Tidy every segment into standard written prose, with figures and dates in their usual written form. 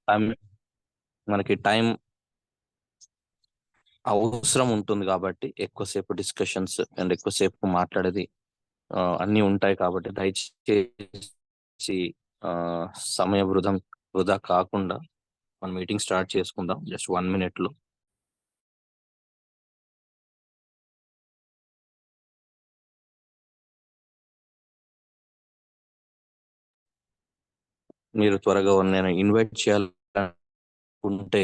Time మనకి time అవసరం ఉంటుంది కాబట్టి ఎక్కువసేపు డిస్కషన్స్ అండ్ ఎక్కువసేపు మాట్లాడేది అన్నీ ఉంటాయి కాబట్టి దయచేసి ఆ, సమయ వృధా కాకుండా మన మీటింగ్ స్టార్ట్ చేసుకుందాం జస్ట్ 1 minute లో. మీరు త్వరగా నేను ఇన్వైట్ చేయాలనుకుంటే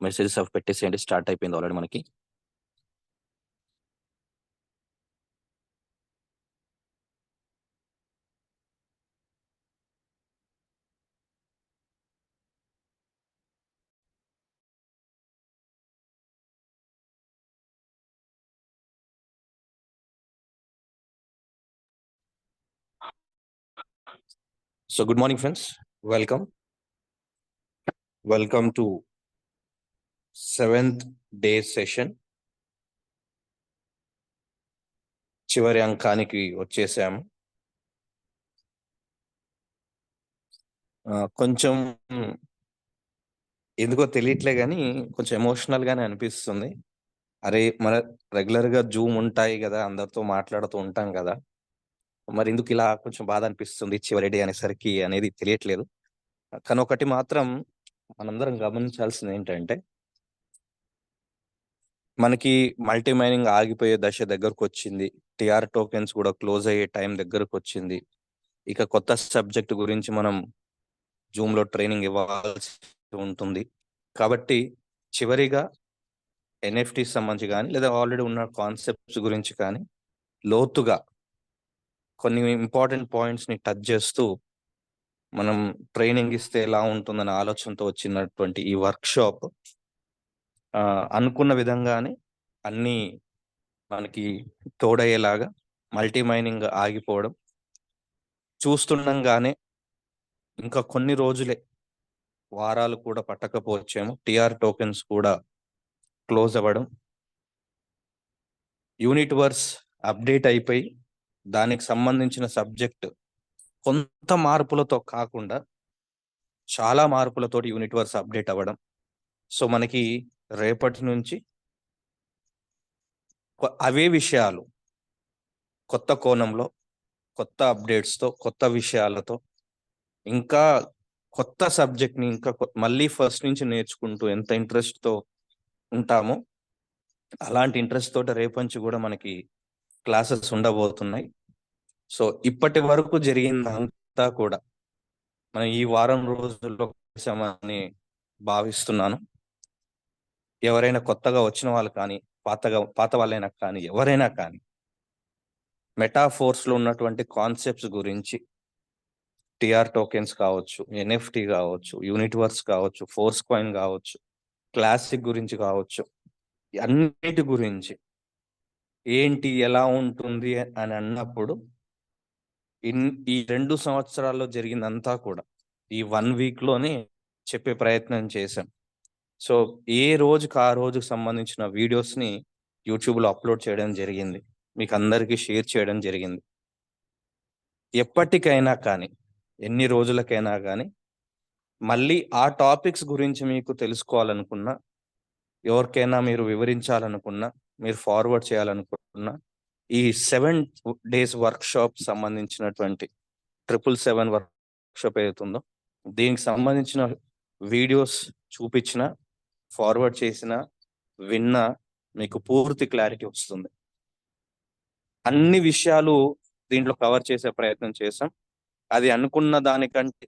మెసేజెస్ అవి పెట్టేసేయండి. స్టార్ట్ అయిపోయింది ఆల్రెడీ మనకి. So good morning friends, welcome to 7th day session. చివరి అంకానికి వచ్చేసాము. కొంచెం ఎందుకో తెలియట్లే కానీ కొంచెం ఎమోషనల్ గానే అనిపిస్తుంది. అరే మన రెగ్యులర్ గా జూమ్ ఉంటాయి కదా, అందరితో మాట్లాడుతూ ఉంటాం కదా, మరి ఎందుకు ఇలా కొంచెం బాధ అనిపిస్తుంది చివరి డే అనేసరికి అనేది తెలియట్లేదు. కానీ ఒకటి మాత్రం మనందరం గమనించాల్సింది ఏంటంటే, మనకి మల్టీ మైనింగ్ ఆగిపోయే దశ దగ్గరకు వచ్చింది. టిఆర్ టోకెన్స్ కూడా క్లోజ్ అయ్యే టైం దగ్గరకు వచ్చింది. ఇక కొత్త సబ్జెక్ట్ గురించి మనం జూమ్ లో ట్రైనింగ్ ఇవ్వాల్సి ఉంటుంది. కాబట్టి చివరిగా ఎన్ఎఫ్టీ సంబంధించి కానీ లేదా ఆల్రెడీ ఉన్న కాన్సెప్ట్స్ గురించి కానీ లోతుగా కొన్ని ఇంపార్టెంట్ పాయింట్స్ ని టచ్ చేస్తూ మనం ట్రైనింగ్ ఇస్తే ఎలా ఉంటుందనే ఆలోచనతో వచ్చినటువంటి ఈ వర్క్ షాప్ అనుకున్న విధంగానే అన్ని మనకి తోడయ్యేలాగా, మల్టీ మైనింగ్ ఆగిపోవడం చూస్తుండగానే ఇంకా కొన్ని రోజులే, వారాలు కూడా పట్టకపోవచ్చేమో, టిఆర్ టోకెన్స్ కూడా క్లోజ్ అవ్వడం, యూనిట్ వర్స్ అప్డేట్ అయిపోయి దానికి సంబంధించిన సబ్జెక్ట్ కొంత మార్పులతో కాకుండా చాలా మార్పులతోటి యూనిట్ వర్స్ అప్డేట్ అవ్వడం. సో మనకి రేపటి నుంచి అవే విషయాలు కొత్త కోణంలో, కొత్త అప్డేట్స్తో, కొత్త విషయాలతో, ఇంకా కొత్త సబ్జెక్ట్ని ఇంకా మళ్ళీ ఫస్ట్ నుంచి నేర్చుకుంటూ ఎంత ఇంట్రెస్ట్తో ఉంటామో అలాంటి ఇంట్రెస్ట్ తోటి రేపటి నుంచి కూడా మనకి క్లాసెస్ ఉండబోతున్నాయి. సో ఇప్పటి వరకు జరిగిందంతా కూడా మనం ఈ వారం రోజుల్లో చేసామని భావిస్తున్నాను. ఎవరైనా కొత్తగా వచ్చిన వాళ్ళు కానీ, పాత వాళ్ళైనా కానీ, ఎవరైనా కానీ మెటాఫోర్స్ లో ఉన్నటువంటి కాన్సెప్ట్స్ గురించి, టిఆర్ టోకెన్స్ కావచ్చు, ఎన్ఎఫ్టి కావచ్చు, యూనిట్ వర్స్ కావచ్చు, ఫోర్స్ కాయిన్ కావచ్చు, క్లాసిక్ గురించి కావచ్చు, అన్నిటి గురించి ఏంటి ఎలా ఉంటుంది అని అన్నప్పుడు ఈ 2 సంవత్సరాల్లో జరిగిందంతా కూడా ఈ 1 week లోనే చెప్పే ప్రయత్నం చేశాం. సో ఏ రోజుకి ఆ రోజుకు సంబంధించిన వీడియోస్ ని యూట్యూబ్ లో అప్లోడ్ చేయడం జరిగింది, మీకు అందరికీ షేర్ చేయడం జరిగింది. ఎప్పటికైనా కానీ, ఎన్ని రోజులకైనా కానీ మళ్ళీ ఆ టాపిక్స్ గురించి మీకు తెలుసుకోవాలనుకున్నా, ఎవరికైనా మీరు వివరించాలనుకున్నా, మీరు ఫార్వర్డ్ చేయాలనుకున్నా, ఈ 7 days వర్క్ షాప్ సంబంధించినటువంటి 777 వర్క్ షాప్ ఏదైతుందో దీనికి సంబంధించిన వీడియోస్ చూపించిన, ఫార్వర్డ్ చేసిన, విన్న మీకు పూర్తి క్లారిటీ వస్తుంది. అన్ని విషయాలు దీంట్లో కవర్ చేసే ప్రయత్నం చేసాం. అది అనుకున్న దానికంటే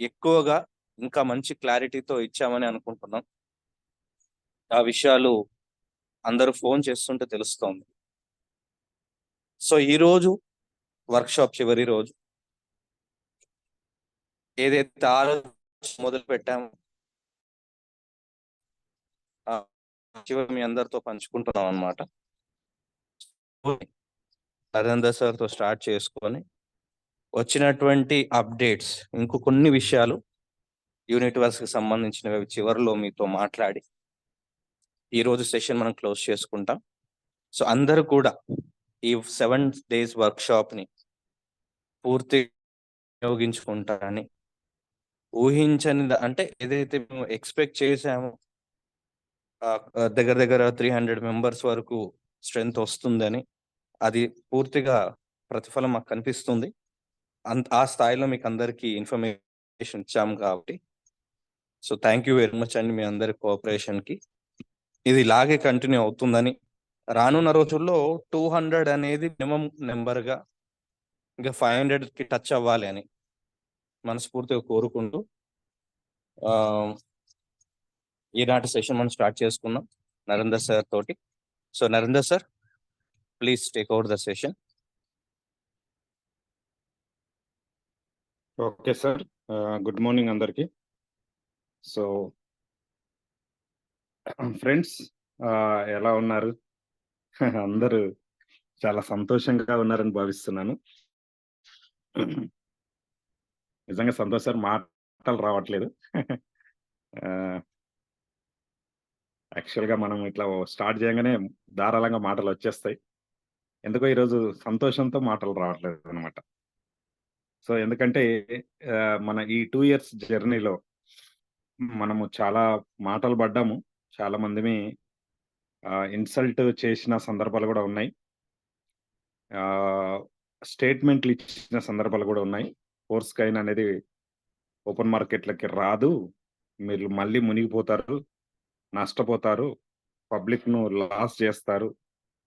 ఎక్కువగా ఇంకా మంచి క్లారిటీతో ఇచ్చామని అనుకుంటున్నాం. ఆ విషయాలు అందరూ ఫోన్ చేస్తుంటే తెలుస్తోంది. సో ఈరోజు వర్క్షాప్ చివరి రోజు. ఏదైతే ఆలోచన మొదలు పెట్టామో చివరి మీ అందరితో పంచుకుంటున్నాం అనమాట. నరేందర్ సార్తో స్టార్ట్ చేసుకొని వచ్చినటువంటి అప్డేట్స్, ఇంకో కొన్ని విషయాలు యూనిట్ వర్స్కి సంబంధించినవి చివరిలో మీతో మాట్లాడి ఈరోజు సెషన్ మనం క్లోజ్ చేసుకుంటాం. సో అందరూ కూడా ఈ 7 days వర్క్ షాప్ ని పూర్తి వినియోగించుకుంటారని ఊహించని అంటే ఏదైతే మేము ఎక్స్పెక్ట్ చేసామో దగ్గర దగ్గర 300 మెంబర్స్ వరకు స్ట్రెంగ్త్ వస్తుందని, అది పూర్తిగా ప్రతిఫలం మాకు కనిపిస్తుంది. ఆ స్థాయిలో మీకు అందరికీ ఇన్ఫర్మేషన్ ఇచ్చాము కాబట్టి. So thank you very much అండి మీ అందరి కోఆపరేషన్కి. ఇది ఇలాగే కంటిన్యూ అవుతుందని, రానున్న రోజుల్లో 200 అనేది మినిమం నెంబర్గా, ఇంకా 500కి టచ్ అవ్వాలి అని మనస్ఫూర్తిగా కోరుకుంటూ ఈనాటి సెషన్ మనం స్టార్ట్ చేసుకున్నాం నరేందర్ సార్ తోటి. So Narender sir, please take over the session. Okay sir, good morning అందరికి. సో ఫ్రెండ్స్, ఎలా ఉన్నారు? అందరూ చాలా సంతోషంగా ఉన్నారని భావిస్తున్నాను. నిజంగా సంతోష్ సార్, మాటలు రావట్లేదు. యాక్చువల్గా మనం ఇట్లా స్టార్ట్ చేయగానే ధారాళంగా మాటలు వచ్చేస్తాయి. ఎందుకో ఈరోజు సంతోషంతో మాటలు రావట్లేదు అనమాట. సో ఎందుకంటే మన ఈ 2 years జర్నీలో మనము చాలా మాటలు పడ్డాము, చాలా మందిని ఇన్సల్ట్ చేసిన సందర్భాలు కూడా ఉన్నాయి, స్టేట్మెంట్లు ఇచ్చిన సందర్భాలు కూడా ఉన్నాయి. ఫోర్స్ కైన్ అనేది ఓపెన్ మార్కెట్లకి రాదు, మీరు మళ్ళీ మునిగిపోతారు, నష్టపోతారు, పబ్లిక్ను లాస్ చేస్తారు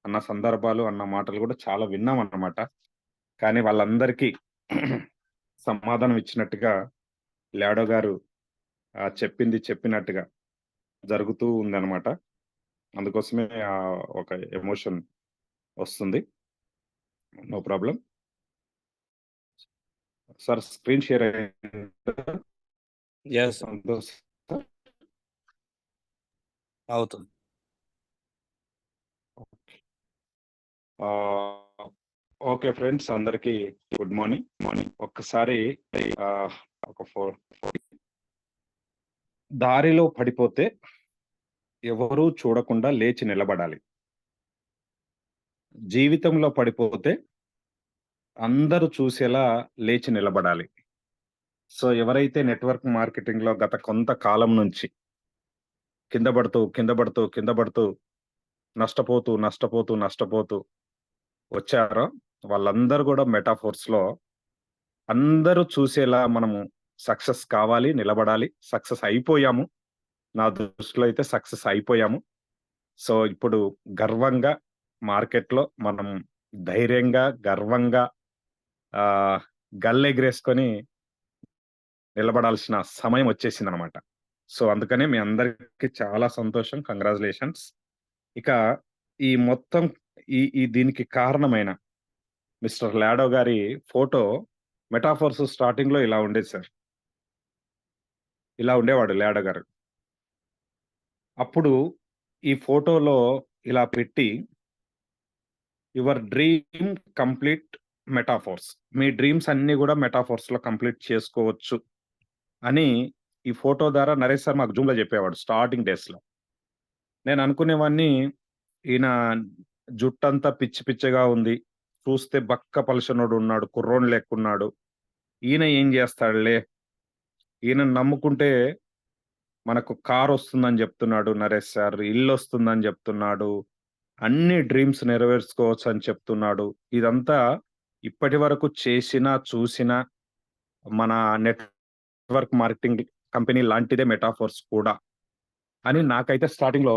అన్న సందర్భాలు, అన్న మాటలు కూడా చాలా విన్నాం అన్నమాట. కానీ వాళ్ళందరికీ సమాధానం ఇచ్చినట్టుగా లాడో గారు చెప్పింది చెప్పినట్టుగా జరుగుతూ ఉందన్నమాట. అందుకోసమే ఒక ఎమోషన్ వస్తుంది. No problem sir, screen share అవుతుంది. ఓకే ఫ్రెండ్స్, అందరికి గుడ్ మార్నింగ్. ఒక్కసారి ఒక దారిలో పడిపోతే ఎవరూ చూడకుండా లేచి నిలబడాలి. జీవితంలో పడిపోతే అందరూ చూసేలా లేచి నిలబడాలి. సో ఎవరైతే నెట్వర్క్ మార్కెటింగ్ లో గత కొంతకాలం నుంచి కింద పడుతూ నష్టపోతూ వచ్చారో వాళ్ళందరూ కూడా మెటాఫోర్స్ లో అందరూ చూసేలా మనము సక్సెస్ కావాలి, నిలబడాలి. సక్సెస్ అయిపోయాము, నా దృష్టిలో అయితే సక్సెస్ అయిపోయాము. సో ఇప్పుడు గర్వంగా మార్కెట్లో మనం ధైర్యంగా, గర్వంగా గల్లెగరేసుకొని నిలబడాల్సిన సమయం వచ్చేసింది అనమాట. సో అందుకనే మీ అందరికి చాలా సంతోషం, కంగ్రాచులేషన్స్. ఇక ఈ మొత్తం ఈ దీనికి కారణమైన మిస్టర్ లాడో గారి ఫోటో మెటాఫోర్స్ స్టార్టింగ్ లో ఇలా ఉండేది సార్, ఇలా ఉండేవాడు లాడో గారు. అప్పుడు ఈ ఫోటోలో ఇలా పెట్టి, your dream complete metaphors, me dreams అన్ని కూడా మెటాఫోర్స్ లో కంప్లీట్ చేసుకోవచ్చు అని ఈ ఫోటో ద్వారా నరేష్ సార్ మాకు జూమ్ లో చెప్పేవాడు స్టార్టింగ్ డేస్ లో. నేను అనుకునేవాడిని, ఈయన జుట్టంతా పిచ్చిగా ఉంది, చూస్తే బక్క పలుచనోడు ఉన్నాడు, కుర్రోని లెక్కున్నాడు, ఈయన ఏం చేస్తాడులే, ఈయన నమ్ముకుంటే మనకు కార్ వస్తుందని చెప్తున్నాడు నరేష్ సార్, ఇల్లు వస్తుందని చెప్తున్నాడు, అన్ని డ్రీమ్స్ నెరవేర్చుకోవచ్చు అని చెప్తున్నాడు. ఇదంతా ఇప్పటి వరకు చూసిన మన నెట్వర్క్ మార్కెటింగ్ కంపెనీ లాంటిదే మెటాఫోర్స్ కూడా అని నాకైతే స్టార్టింగ్ లో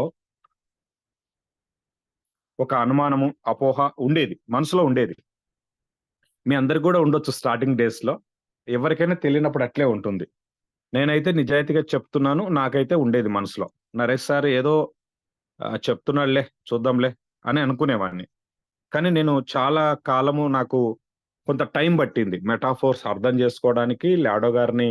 ఒక అనుమానము, అపోహ ఉండేది, మనసులో ఉండేది. మీ అందరికి కూడా ఉండొచ్చు స్టార్టింగ్ డేస్ లో, ఎవరికైనా తెలియనప్పుడు అట్లే ఉంటుంది. నేనైతే నిజాయితీగా చెప్తున్నాను, నాకైతే ఉండేది మనసులో, నరేష్ సార్ ఏదో చెప్తున్నాడులే, చూద్దాంలే అని అనుకునేవాడిని. కానీ నేను చాలా కాలము, నాకు కొంత టైం పట్టింది మెటాఫోర్స్ అర్థం చేసుకోవడానికి, లాడో గారిని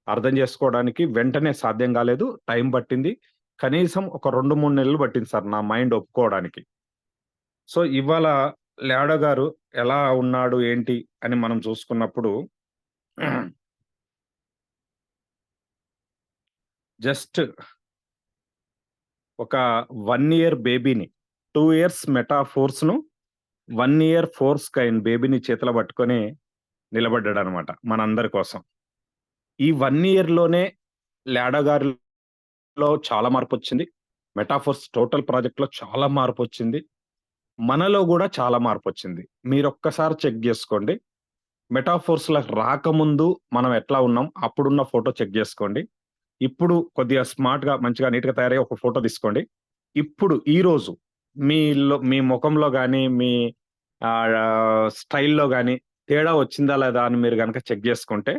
అర్థం చేసుకోవడానికి. వెంటనే సాధ్యం కాలేదు, టైం పట్టింది. కనీసం ఒక 2-3 నెలలు పట్టింది సార్ నా మైండ్ ఒప్పుకోవడానికి. సో ఇవాళ లాడో గారు ఎలా ఉన్నాడు ఏంటి అని మనం చూసుకున్నప్పుడు, జస్ట్ ఒక 1 year బేబీని, 2 years మెటాఫోర్స్ ను, 1 year ఫోర్స్ కైన్ బేబీని చేతిలో పట్టుకొని నిలబడ్డాడు అనమాట మనందరి కోసం. ఈ 1 ఇయర్‌లోనే లాడో గారిలో చాలా మార్పొచ్చింది. మెటాఫోర్స్ టోటల్ ప్రాజెక్ట్‌లో చాలా మార్పొచ్చింది. మనలో గూడా చాలా మార్పొచ్చింది. మీరొక్కసారి చెక్ జేసుకోండి. మెటాఫోర్స్‌లకి రాకముందు మనం ఎట్లా ఉన్నాం, అప్పుడున్న ఫోటో చెక్ జేసుకోండి. ఇప్పుడు కొద్దిగా స్మార్ట్‌గా, మంచిగా, నీట్‌గా తయారయ్యి ఒక ఫోటో తీసుకోండి. ఇప్పుడు ఈరోజు మీ మొఖంలో గాని, మీ స్టైల్‌లో గాని తేడా వచ్చిందా లేదా అని మీరు గనక చెక్ జేసుకుంటే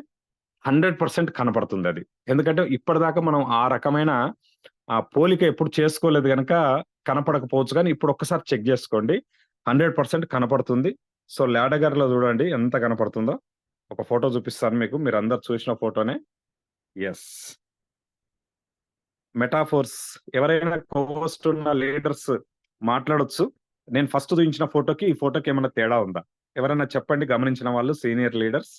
100% కనపడుతుందది. ఎందుకంటే ఇప్పటిదాకా మనం ఆ రకమైన పోలిక ఎప్పుడు చేసుకోలేదు గనక కనపడకపోవచ్చు గానీ, ఇప్పుడు ఒక్కసారి చెక్ జేసుకోండి. 100% కనపడుతుంది. సో, లాడగర్‌లో జూడండి ఎంత కనపడుతుందో. ఒక ఫోటో చూపిస్తాను మీకు. మీరందరూ చూసిన ఫోటోనే. యెస్. మెటాఫోర్స్ ఎవరైనా హోస్ట్ ఉన్న లీడర్స్ మాట్లాడొచ్చు. నేను ఫస్ట్ చూయించిన ఫోటోకి, ఈ ఫోటోకి ఏమన్నా తేడా ఉందా? ఎవరైనా చెప్పండి గమనించిన వాళ్ళు సీనియర్ లీడర్స్.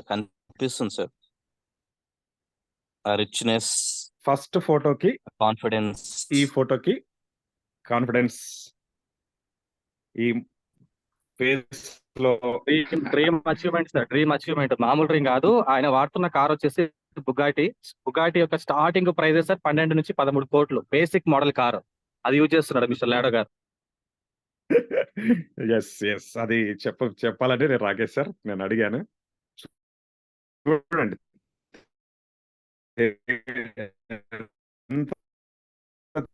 కనిపిస్తుంది సార్. ఆ రిచ్‌నెస్, ఫస్ట్ ఫోటోకి, కాన్ఫిడెన్స్. ఈ ఫోటోకి కాన్ఫిడెన్స్ ఈ ఫేస్‌లో dream achievement sir. Dream achievement. మామూలు డ్రీమ్ గాదు. ఆయన వాడుతున్న కార్ వచ్చేసి బుగాటి. బుగాటి యొక్క స్టార్టింగ్ ప్రైజెస్ సార్ 12-13 కోట్లు. Basic model car. అది యూజ్ చేస్తున్నాడు మిస్టర్ లాడో గారు. యెస్. అది చెప్పాలంటే నేను రాకేష్ సార్. నేను అడిగాను. చూడండి. ఎంత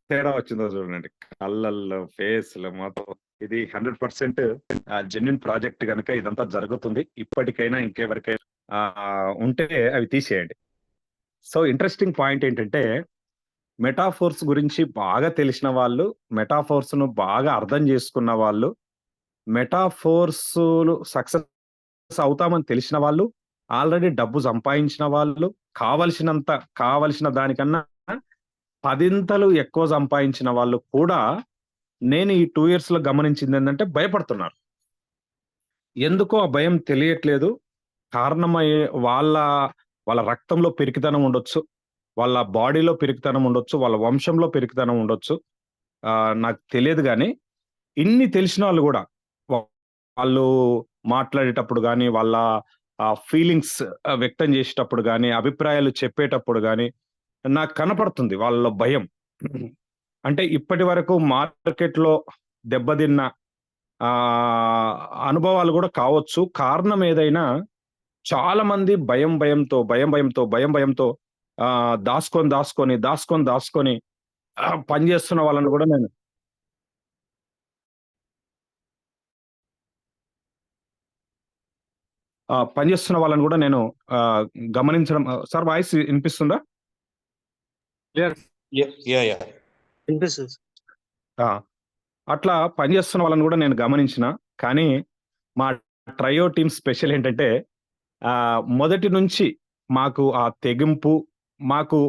తేడా వచ్చిందో చూడండి. కళ్ళల్లో, ఫేస్‌లో మొత్తం. ఇది 100% జెన్యూన్ ప్రాజెక్ట్ గనుక ఇదంతా జరుగుతుంది. ఇప్పటికైనా ఇంకెవరికైనా ఉంటే అవి తీసేయండి. సో, ఇంట్రెస్టింగ్ పాయింట్ ఏంటంటే, మెటాఫోర్స్ గురించి బాగా తెలిసిన వాళ్ళు, మెటాఫోర్స్‌ను బాగా అర్థం చేసుకున్న వాళ్ళు, మెటాఫోర్స్‌లు సక్సెస్ అవుతామని తెలిసిన వాళ్ళు, ఆల్రెడీ డబ్బు సంపాదించిన వాళ్ళు, కావలసిన దానికన్నా 10 ఎక్కువ సంపాదించిన వాళ్ళు కూడా నేను ఈ 2 ఇయర్స్‌లో గమనించిందేంటంటే భయపడుతున్నారు. ఎందుకో ఆ భయం తెలియట్లేదు. కారణమయ్యే వాళ్ళ రక్తంలో పెరికితనం ఉండొచ్చు. వాళ్ళ బాడీలో పెరికితనం ఉండొచ్చు. వాళ్ళ వంశంలో పెరికితనం ఉండొచ్చు. నాకు తెలియదు గానీ, ఇన్ని తెలిసినోళ్ళు గూడా వాళ్ళు మాట్లాడేటప్పుడు గానీ, వాళ్ళ ఫీలింగ్స్ వ్యక్తం చేసేటప్పుడు గానీ, అభిప్రాయాలు చెప్పేటప్పుడు గానీ, నాకు కనపడుతుంది వాళ్ళలో భయం. అంటే ఇప్పటి వరకు మార్కెట్‌లో దెబ్బతిన్న ఆహ్, అనుభవాలు గూడా కావచ్చు. కారణం ఏదైనా చాలా మంది భయంతో దాసుకొని పనిచేస్తున్న వాళ్ళని గూడా నేను పనిచేస్తున్న వాళ్ళని గూడా నేను ఆహ్, గమనించడం సార్ వాయిస్ ఇనిపిస్తుందా? క్లియర్. యాహ్! వినిపిస్తుంది. ఆ! అట్లా పనిచేస్తున్న వాళ్ళని గూడా నేను గమనించిన. కానీ మా ట్రైయో టీమ్ స్పెషల్ ఏంటంటే మొదటి నుంచి మాకు ఆ తెగింపు, మాకు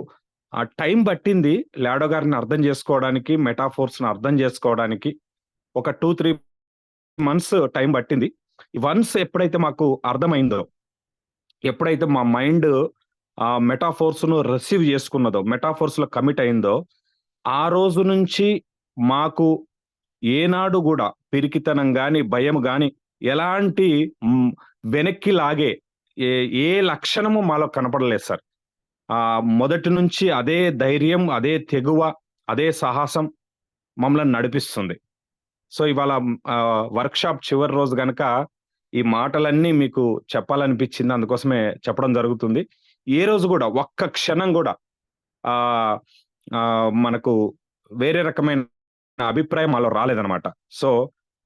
టైం పట్టింది లాడో గారిని అర్థం చేసుకోవడానికి, మెటాఫోర్స్‌ని అర్థం చేసుకోవడానికి. ఒక 2, 3 మంత్స్ టైం పట్టింది. వన్స్ ఎప్పుడైతే మాకు అర్థమైందో, ఎప్పుడైతే మా మైండ్ మెటాఫోర్స్‌ను రిసీవ్ చేసుకున్నదో, మెటాఫోర్స్‌లో కమిట్ అయిందో, ఆ రోజు నుంచి మాకు ఏనాడు గూడా పిరికితనం గాని, భయం గాని, ఎలాంటి హ్మ్, వెనక్కి లాగే ఏ ఏ లక్షణము మాలో కనపడలేదు సార్. మొదటి నుంచి అదే ధైర్యం, అదే తెగువ, అదే సాహసం మమ్మల్ని నడిపిస్తుంది. సో, ఇవాళ వర్క్‌షాప్ చివరి రోజు గనక ఈ మాటలన్నీ మీకు చెప్పాలనిపించింది. అందుకోసమే చెప్పడం జరుగుతుంది. ఏ రోజు గూడా ఒక్క క్షణం గూడా ఆహ్, మనకు వేరే రకమైన అభిప్రాయం మాలో రాలేదనమాట. సో,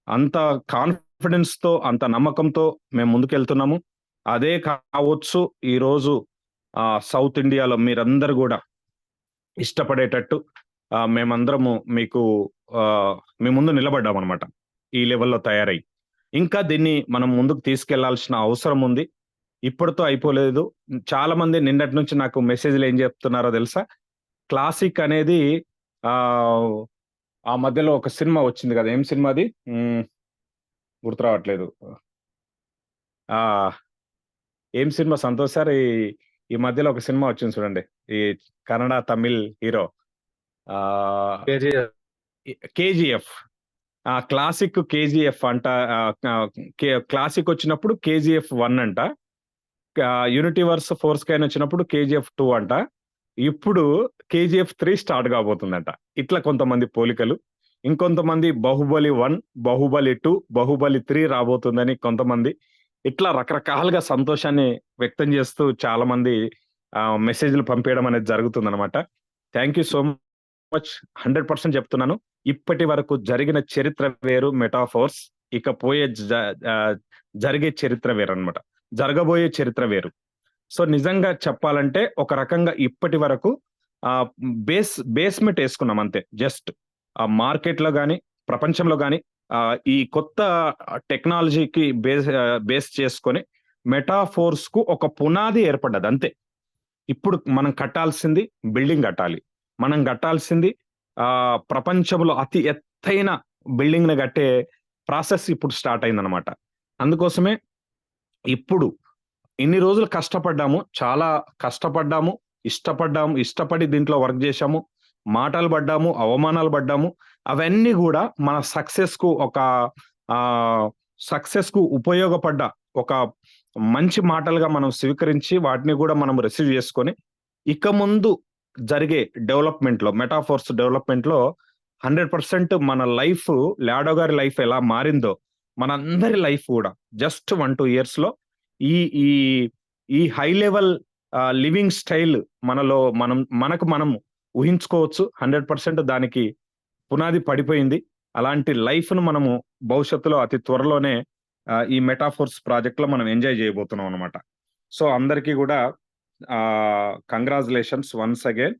అంత కాన్ఫిడెన్స్‌తో, అంత నమ్మకంతో మేము ముందుకెళ్తున్నాము. అదే కావచ్చు ఈరోజు సౌత్ ఇండియాలో మీరందరూ గూడా ఇష్టపడేటట్టు మేమందరము మీకు మీ ముందు నిలబడ్డామనమాట. ఈ లెవెల్‌లో తయారై. ఇంకా దీన్ని మనం ముందుకు తీసుకెళ్లాల్సిన అవసరం ఉంది. ఇప్పటితో అయిపోలేదు. చాలా మంది నిన్నటి నుంచి నాకు మెసేజ్‌లు ఏం చెప్తున్నారో తెలుసా? క్లాసిక్ అనేది ఆహ్, ఆ మధ్యలో ఒక సినిమా వచ్చింది గదా! ఏం సినిమా అది? గుర్తు రావట్లేదు. ఆ! ఏం సినిమా సంతోష్ సార్? ఈ మధ్యలో ఒక సినిమా వచ్చింది చూడండి. ఈ కన్నడ, తమిళ్ హీరో. ఆహ్, కేజీఎఫ్. 'కేజీఎఫ్'. క్లాసిక్ కేజీఎఫ్ అంట, క్లాసిక్ వచ్చినప్పుడు కేజీఎఫ్ 1 అంట, యూనిటీవర్స్ ఫోర్ స్కైన్ వచ్చినప్పుడు కేజీఎఫ్ 2 అంట, ఇప్పుడు కేజీఎఫ్ 3 స్టార్ట్ కాబోతుందంట. ఇట్లా కొంతమంది పోలికలు. ఇంకొంతమంది బాహుబలి 1, బాహుబలి 2, బాహుబలి 3 రాబోతుందని కొంతమంది. ఇట్లా రకరకాలుగా సంతోషాన్ని వ్యక్తం చేస్తూ చాలా మంది మెసేజ్లు పంపించడం అనేది జరుగుతుందన్నమాట. Thank you so much. 100% చెప్తున్నాను, ఇప్పటి వరకు జరిగిన చరిత్ర వేరు మెటాఫోర్స్, ఇకపోయే జరిగే చరిత్ర వేరు అనమాట, జరగబోయే చరిత్ర వేరు. సో నిజంగా చెప్పాలంటే ఒక రకంగా ఇప్పటి వరకు బేస్మెంట్ వేసుకున్నాం అంతే. జస్ట్ ఆ మార్కెట్లో కానీ ప్రపంచంలో కానీ ఈ కొత్త టెక్నాలజీకి బేస్ చేసుకొని మెటాఫోర్స్ కు ఒక పునాది ఏర్పడ్డది అంతే. ఇప్పుడు మనం కట్టాల్సింది బిల్డింగ్ కట్టాలి. మనం కట్టాల్సింది ప్రపంచంలో అతి ఎత్తైన బిల్డింగ్ ని కట్టే ప్రాసెస్ ఇప్పుడు స్టార్ట్ అయిందనమాట. అందుకోసమే ఇప్పుడు ఇన్ని రోజులు కష్టపడ్డాము, చాలా కష్టపడ్డాము, ఇష్టపడి దీంట్లో వర్క్ చేశాము, మాటలు పడ్డాము, అవమానాలు పడ్డాము. అవన్నీ కూడా మన సక్సెస్ కు ఉపయోగపడ్డ ఒక మంచి మాటలుగా మనం స్వీకరించి వాటిని కూడా మనం రిసీవ్ చేసుకొని ఇక ముందు జరిగే డెవలప్మెంట్ లో, మెటాఫోర్స్ డెవలప్మెంట్ లో 100% మన లైఫ్, లాడో గారి లైఫ్ ఎలా మారిందో మనందరి లైఫ్ కూడా జస్ట్ 1-2 years లో ఈ హై లెవెల్ లివింగ్ స్టైల్ మనలో మనం ఊహించుకోవచ్చు. 100% దానికి పునాది పడిపోయింది. అలాంటి లైఫ్ ను మనము భవిష్యత్తులో అతి త్వరలోనే ఈ మెటాఫోర్స్ ప్రాజెక్ట్ లో మనం ఎంజాయ్ చేయబోతున్నాం అనమాట. సో అందరికీ కూడా congratulations once again.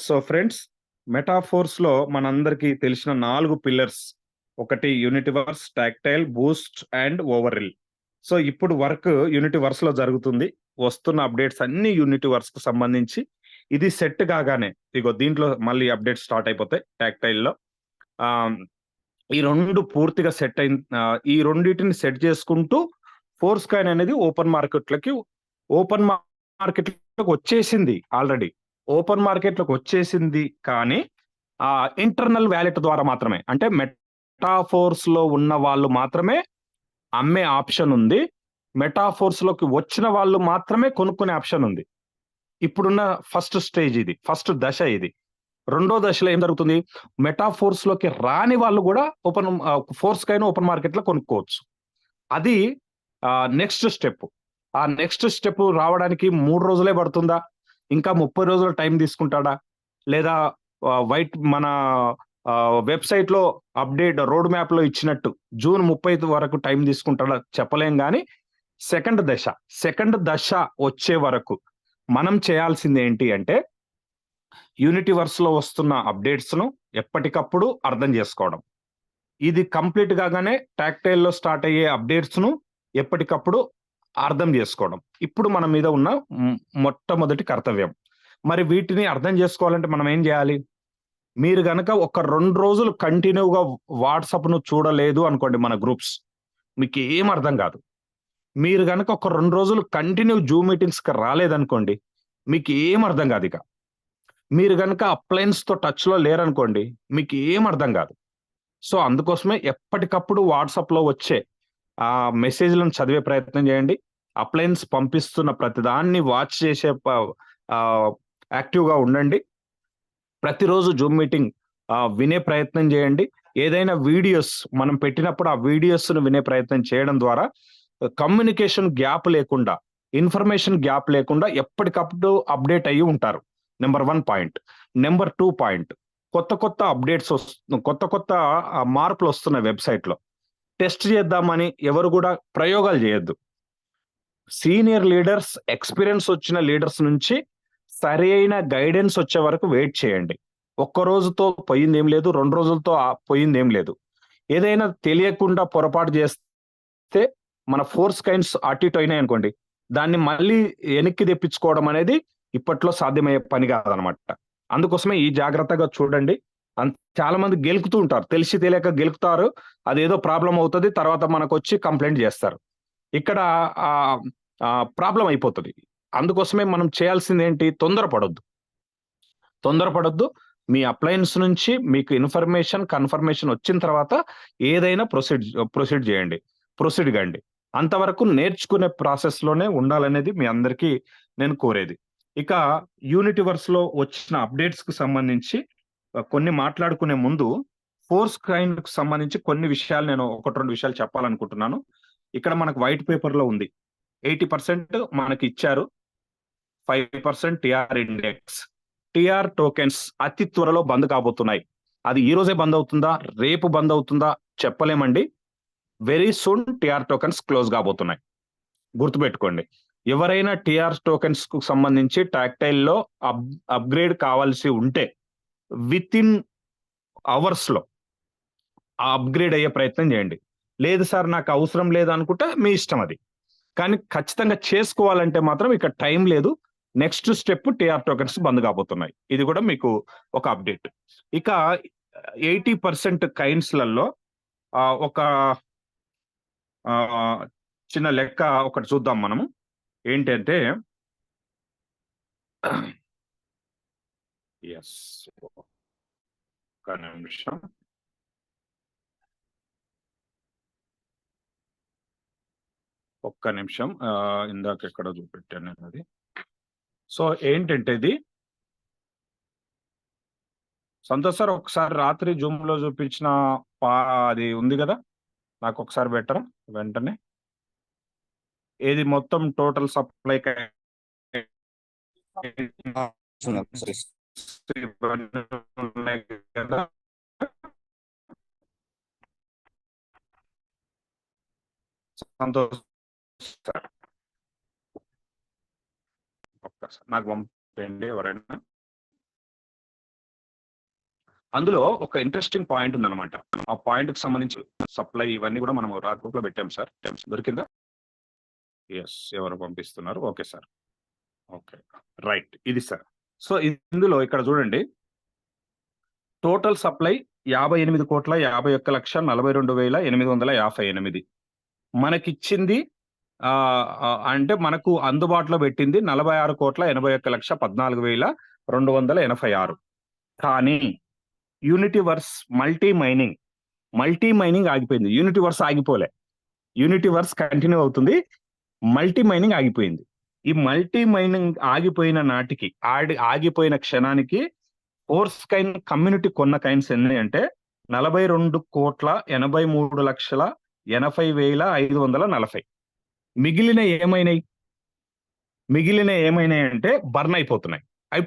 So friends, metaphors లో మనందరికీ తెలిసిన 4 పిల్లర్స్, ఒకటి యూనిటీవర్స్, టాక్టైల్, బూస్ట్ అండ్ ఓవర్రిల్. సో ఇప్పుడు వర్క్ యూనిటీవర్స్ లో జరుగుతుంది. వస్తున్న అప్డేట్స్ అన్ని యూనిటీవర్స్ కు సంబంధించి. ఇది సెట్ కాగానే ఇగో దీంట్లో మళ్ళీ అప్డేట్స్ స్టార్ట్ అయిపోతాయి టాక్టైల్ లో. ఈ 2 పూర్తిగా సెట్ అయిన, ఈ రెండింటిని సెట్ చేసుకుంటూ ఫోర్ స్కాన్ అనేది ఓపెన్ మార్కెట్లోకి వచ్చేసింది. ఆల్రెడీ ఓపెన్ మార్కెట్లోకి వచ్చేసింది, కానీ ఇంటర్నల్ వ్యాలెట్ ద్వారా మాత్రమే, అంటే మెటాఫోర్స్ లో ఉన్న వాళ్ళు మాత్రమే అమ్మే ఆప్షన్ ఉంది. మెటాఫోర్స్ లోకి వచ్చిన వాళ్ళు మాత్రమే కొనుక్కునే ఆప్షన్ ఉంది. ఇప్పుడున్న ఫస్ట్ స్టేజ్ ఇది, ఫస్ట్ దశ ఇది. రెండో దశలో ఏం జరుగుతుంది, మెటాఫోర్స్ లోకి రాని వాళ్ళు కూడా ఫోర్ స్కైన్ ఓపెన్ మార్కెట్ లో కొనుక్కోవచ్చు. అది నెక్స్ట్ స్టెప్. ఆ నెక్స్ట్ స్టెప్ రావడానికి 3 రోజులే పడుతుందా, ఇంకా 30 రోజులు టైం తీసుకుంటాడా, లేదా మన వెబ్సైట్ లో అప్డేట్ రోడ్ మ్యాప్ లో ఇచ్చినట్టు జూన్ 30 వరకు టైం తీసుకుంటాడా చెప్పలేం. కానీ సెకండ్ దశ వచ్చే వరకు మనం చేయాల్సింది ఏంటి అంటే, యూనిటీవర్స్ లో వస్తున్న అప్డేట్స్ ను ఎప్పటికప్పుడు అర్థం చేసుకోవడం. ఇది కంప్లీట్ కాగానే టాక్టైల్ లో స్టార్ట్ అయ్యే అప్డేట్స్ ను ఎప్పటికప్పుడు అర్థం చేసుకోవడం ఇప్పుడు మన మీద ఉన్న మొట్టమొదటి కర్తవ్యం. మరి వీటిని అర్థం చేసుకోవాలంటే మనం ఏం చేయాలి? మీరు గనక ఒక 2 రోజులు కంటిన్యూగా వాట్సాప్ ను చూడలేదు అనుకోండి, మన గ్రూప్స్, మీకు ఏం అర్థం కాదు. మీరు గనక ఒక 2 రోజులు కంటిన్యూ జూమ్ మీటింగ్స్ కి రాలేదనుకోండి, మీకు ఏం అర్థం కాదు. ఇక మీరు గనక అప్లయన్స్ తో టచ్ లో లేరనుకోండి, మీకు ఏం అర్థం కాదు. సో అందుకోసమే ఎప్పటికప్పుడు వాట్సాప్ లో వచ్చే ఆ మెసేజ్లను చదివే ప్రయత్నం చేయండి. అప్లయన్స్ పంపిస్తున్న ప్రతిదాన్ని వాచ్ చేసే యాక్టివ్గా ఉండండి. ప్రతిరోజు జూమ్ మీటింగ్ వినే ప్రయత్నం చేయండి. ఏదైనా వీడియోస్ మనం పెట్టినప్పుడు ఆ వీడియోస్ ను వినే ప్రయత్నం చేయడం ద్వారా కమ్యూనికేషన్ గ్యాప్ లేకుండా, ఇన్ఫర్మేషన్ గ్యాప్ లేకుండా ఎప్పటికప్పుడు అప్డేట్ అయ్యి ఉంటారు. Number 1 point. నెంబర్ 2 పాయింట్, కొత్త అప్డేట్స్ కొత్త మార్పులు వస్తున్నాయి వెబ్సైట్ లో. టెస్ట్ చేద్దామని ఎవరు కూడా ప్రయోగాలు చేయొద్దు. సీనియర్ లీడర్స్, ఎక్స్పీరియన్స్ వచ్చిన లీడర్స్ నుంచి సరైన గైడెన్స్ వచ్చే వరకు వెయిట్ చేయండి. 1 రోజుతో పోయింది ఏం లేదు, 2 రోజులతో పోయింది ఏం లేదు. ఏదైనా తెలియకుండా పొరపాటు చేస్తే మన ఫోర్ స్కైన్స్ అటు ఇటు అయినాయి అనుకోండి, దాన్ని మళ్ళీ వెనక్కి తెప్పించుకోవడం అనేది ఇప్పట్లో సాధ్యమయ్యే పని కాదనమాట. అందుకోసమే ఈ జాగ్రత్తగా చూడండి. చాలా మంది గెలుకుతూ ఉంటారు, తెలిసి తెలియక గెలుకుతారు, అదేదో ప్రాబ్లం అవుతుంది, తర్వాత మనకు వచ్చి కంప్లైంట్ చేస్తారు. ఇక్కడ ప్రాబ్లం అయిపోతుంది. అందుకోసమే మనం చేయాల్సింది ఏంటి, తొందరపడొద్దు. మీ అప్లయన్స్ నుంచి మీకు ఇన్ఫర్మేషన్ కన్ఫర్మేషన్ వచ్చిన తర్వాత ఏదైనా ప్రొసీడ్ కండి. అంతవరకు నేర్చుకునే ప్రాసెస్ లోనే ఉండాలనేది మీ అందరికీ నేను కోరేది. ఇక యూనిటీవర్స్ లో వచ్చిన అప్డేట్స్ కి సంబంధించి కొన్ని మాట్లాడుకునే ముందు ఫోర్స్ కైన్ కు సంబంధించి కొన్ని విషయాలు నేను 1-2 విషయాలు చెప్పాలనుకుంటున్నాను. ఇక్కడ మనకు వైట్ పేపర్ లో ఉంది 80% మనకి ఇచ్చారు, 5% టిఆర్ ఇండెక్స్. టిఆర్ టోకెన్స్ అతి త్వరలో బంద్ కాబోతున్నాయి. అది ఈ రోజే బంద్ అవుతుందా, రేపు బంద్ అవుతుందా చెప్పలేమండి. Very soon TR tokens close కాబోతున్నాయి. గుర్తుపెట్టుకోండి, ఎవరైనా టిఆర్ టోకెన్స్ కు సంబంధించి టాక్టైల్ లో అప్గ్రేడ్ కావాల్సి ఉంటే విత్ ఇన్ అవర్స్ లో అప్గ్రేడ్ అయ్యే ప్రయత్నం చేయండి. లేదు సార్ నాకు అవసరం లేదు అనుకుంటే మీ ఇష్టం అది, కానీ ఖచ్చితంగా చేసుకోవాలంటే మాత్రం ఇక టైం లేదు. నెక్స్ట్ స్టెప్ టిఆర్ టోకెన్స్ బంద్ కాబోతున్నాయి. ఇది కూడా మీకు ఒక అప్డేట్. ఇక 80% కైన్స్లలో ఒక చిన్న లెక్క ఒకటి చూద్దాం మనము. ఏంటంటే ఎస్ ఒక నిమిషం, ఇందాక ఎక్కడ చూపెట్టాను నేను అది. సో ఏంటంటే ఇది సంతోష్ సార్ ఒకసారి రాత్రి జూమ్ లో చూపించిన అది ఉంది కదా, నాకు ఒకసారి బెటరా వెంటనే. ఏది మొత్తం టోటల్ సప్లై సంతోష్ సార్ ఒక్కసారి నాకు పంపండి ఎవరైనా. అందులో ఒక ఇంట్రెస్టింగ్ పాయింట్ ఉందన్నమాట. ఆ పాయింట్ కి సంబంధించి సప్లై ఇవన్నీ కూడా మనం గ్రూప్ లో పెట్టాం సార్. దొరికిందా? ఎస్, ఎవరు పంపిస్తున్నారు? ఓకే సార్, ఓకే రైట్, ఇది సార్. సో ఇందులో ఇక్కడ చూడండి, టోటల్ సప్లై 58,51,42,858. మనకిచ్చింది అంటే మనకు అందుబాటులో పెట్టింది 46,81,14,286. కానీ యూనిటీవర్స్ మల్టీ మైనింగ్ ఆగిపోయింది. యూనిటీవర్స్ ఆగిపోలే, యూనిటీవర్స్ కంటిన్యూ అవుతుంది, మల్టీ మైనింగ్ ఆగిపోయింది. ఈ మల్టీ మైనింగ్ ఆగిపోయిన నాటికి ఆగిపోయిన క్షణానికి ఫోర్స్ కైన్ కమ్యూనిటీ కొన్న కైన్స్ ఎన్ని అంటే 42,83,80,540. మిగిలిన ఏమైనాయి అంటే బర్న్ అయిపోతున్నాయి. అవి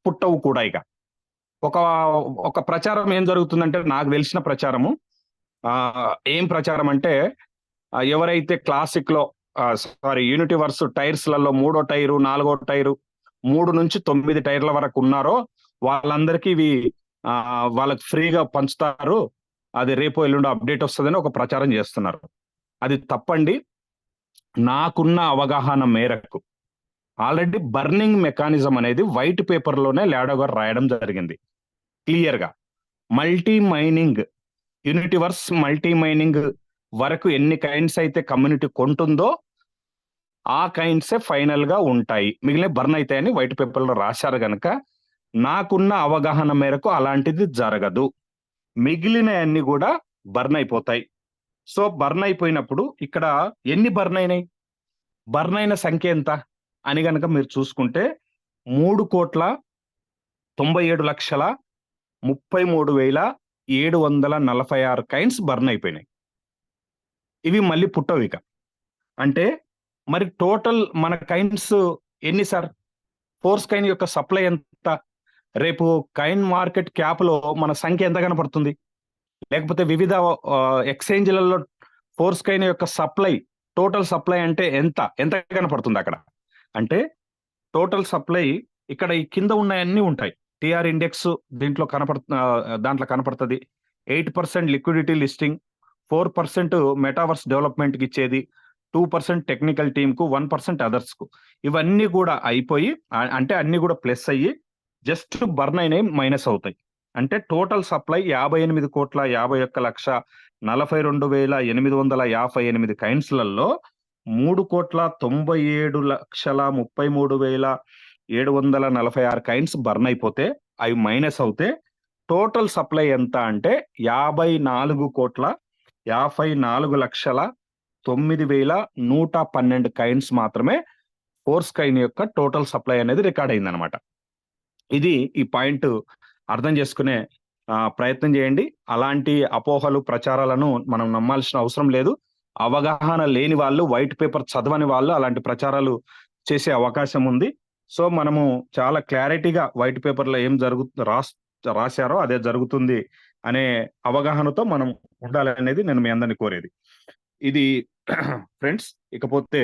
పుట్టవు కూడా. ఇక ఒక ప్రచారం ఏం జరుగుతుందంటే, నాకు తెలిసిన ప్రచారము ఏం ప్రచారం అంటే, ఎవరైతే క్లాసిక్ లో యూనిటీవర్స్ టైర్స్లలో 3వ టైరు 4వ టైరు 3 నుంచి 9 టైర్ల వరకు ఉన్నారో వాళ్ళందరికీ ఇవి వాళ్ళకి ఫ్రీగా పంచుతారు, అది రేపు ఎల్లుండి అప్డేట్ వస్తుందని ఒక ప్రచారం చేస్తున్నారు. అది తప్పండి. నాకున్న అవగాహన మేరకు ఆల్రెడీ బర్నింగ్ మెకానిజం అనేది వైట్ పేపర్ లోనే లాడో గారు రాయడం జరిగింది క్లియర్ గా. యూనిటీవర్స్ మల్టీ మైనింగ్ వరకు ఎన్ని కైన్స్ అయితే కమ్యూనిటీ కొంటుందో ఆ కైన్సే ఫైనల్ గా ఉంటాయి, మిగిలిన బర్న్ అవుతాయని వైట్ పేపర్ లో రాశారు గనక నాకున్న అవగాహన మేరకు అలాంటిది జరగదు. మిగిలిన అన్ని కూడా బర్న్ అయిపోతాయి. సో బర్న్ అయిపోయినప్పుడు ఇక్కడ ఎన్ని బర్న్ అయినాయి, బర్న్ అయిన సంఖ్య ఎంత అని గనక మీరు చూసుకుంటే 3,97,33,746 కైన్స్ బర్న్ అయిపోయినాయి. ఇవి మళ్ళీ పుట్టవు ఇక. అంటే మరి టోటల్ మన కైన్స్ ఎన్ని సార్? ఫోర్స్ కైన్ యొక్క సప్లై ఎంత? రేపు కైన్ మార్కెట్ క్యాప్ లో మన సంఖ్య ఎంత కనపడుతుంది? లేకపోతే వివిధ ఎక్స్చేంజ్లలో ఫోర్స్ కైన్ యొక్క సప్లై, టోటల్ సప్లై అంటే ఎంత కనపడుతుంది అక్కడ? అంటే టోటల్ సప్లై ఇక్కడ ఈ కింద ఉన్నాయన్నీ ఉంటాయి. టిఆర్ ఇండెక్స్ దాంట్లో కనపడుతుంది. 8% లిక్విడిటీ లిస్టింగ్, 4% మెటావర్స్ డెవలప్మెంట్ కి ఇచ్చేది, 2% టెక్నికల్ టీమ్ కు, 1% అదర్స్ కు. ఇవన్నీ కూడా అయిపోయి అంటే అన్ని కూడా ప్లస్ అయ్యి జస్ట్ బర్న్ అయినాయి మైనస్ అవుతాయి. అంటే టోటల్ సప్లై 58,51,42,858 కైన్స్లలో 3,97,33,746 746 కాయిన్స్ బర్న్ అయిపోతే అవి మైనస్ అవుతే టోటల్ సప్లై ఎంత అంటే 54,54,09,112 కాయిన్స్ మాత్రమే ఫోర్స్ కాయిన్ యొక్క టోటల్ సప్లై అనేది రికార్డ్ అయిందనమాట. ఇది ఈ పాయింట్ అర్థం చేసుకునే ప్రయత్నం చేయండి. అలాంటి అపోహలు ప్రచారాలను మనం నమ్మాల్సిన అవసరం లేదు. అవగాహన లేని వాళ్ళు, వైట్ పేపర్ చదవని వాళ్ళు అలాంటి ప్రచారాలు చేసే అవకాశం ఉంది. సో మనము చాలా క్లారిటీగా వైట్ పేపర్లో ఏం రాశారో అదే జరుగుతుంది అనే అవగాహనతో మనం ఉండాలనేది నేను మీ అందరిని కోరేది. ఇది ఫ్రెండ్స్. ఇకపోతే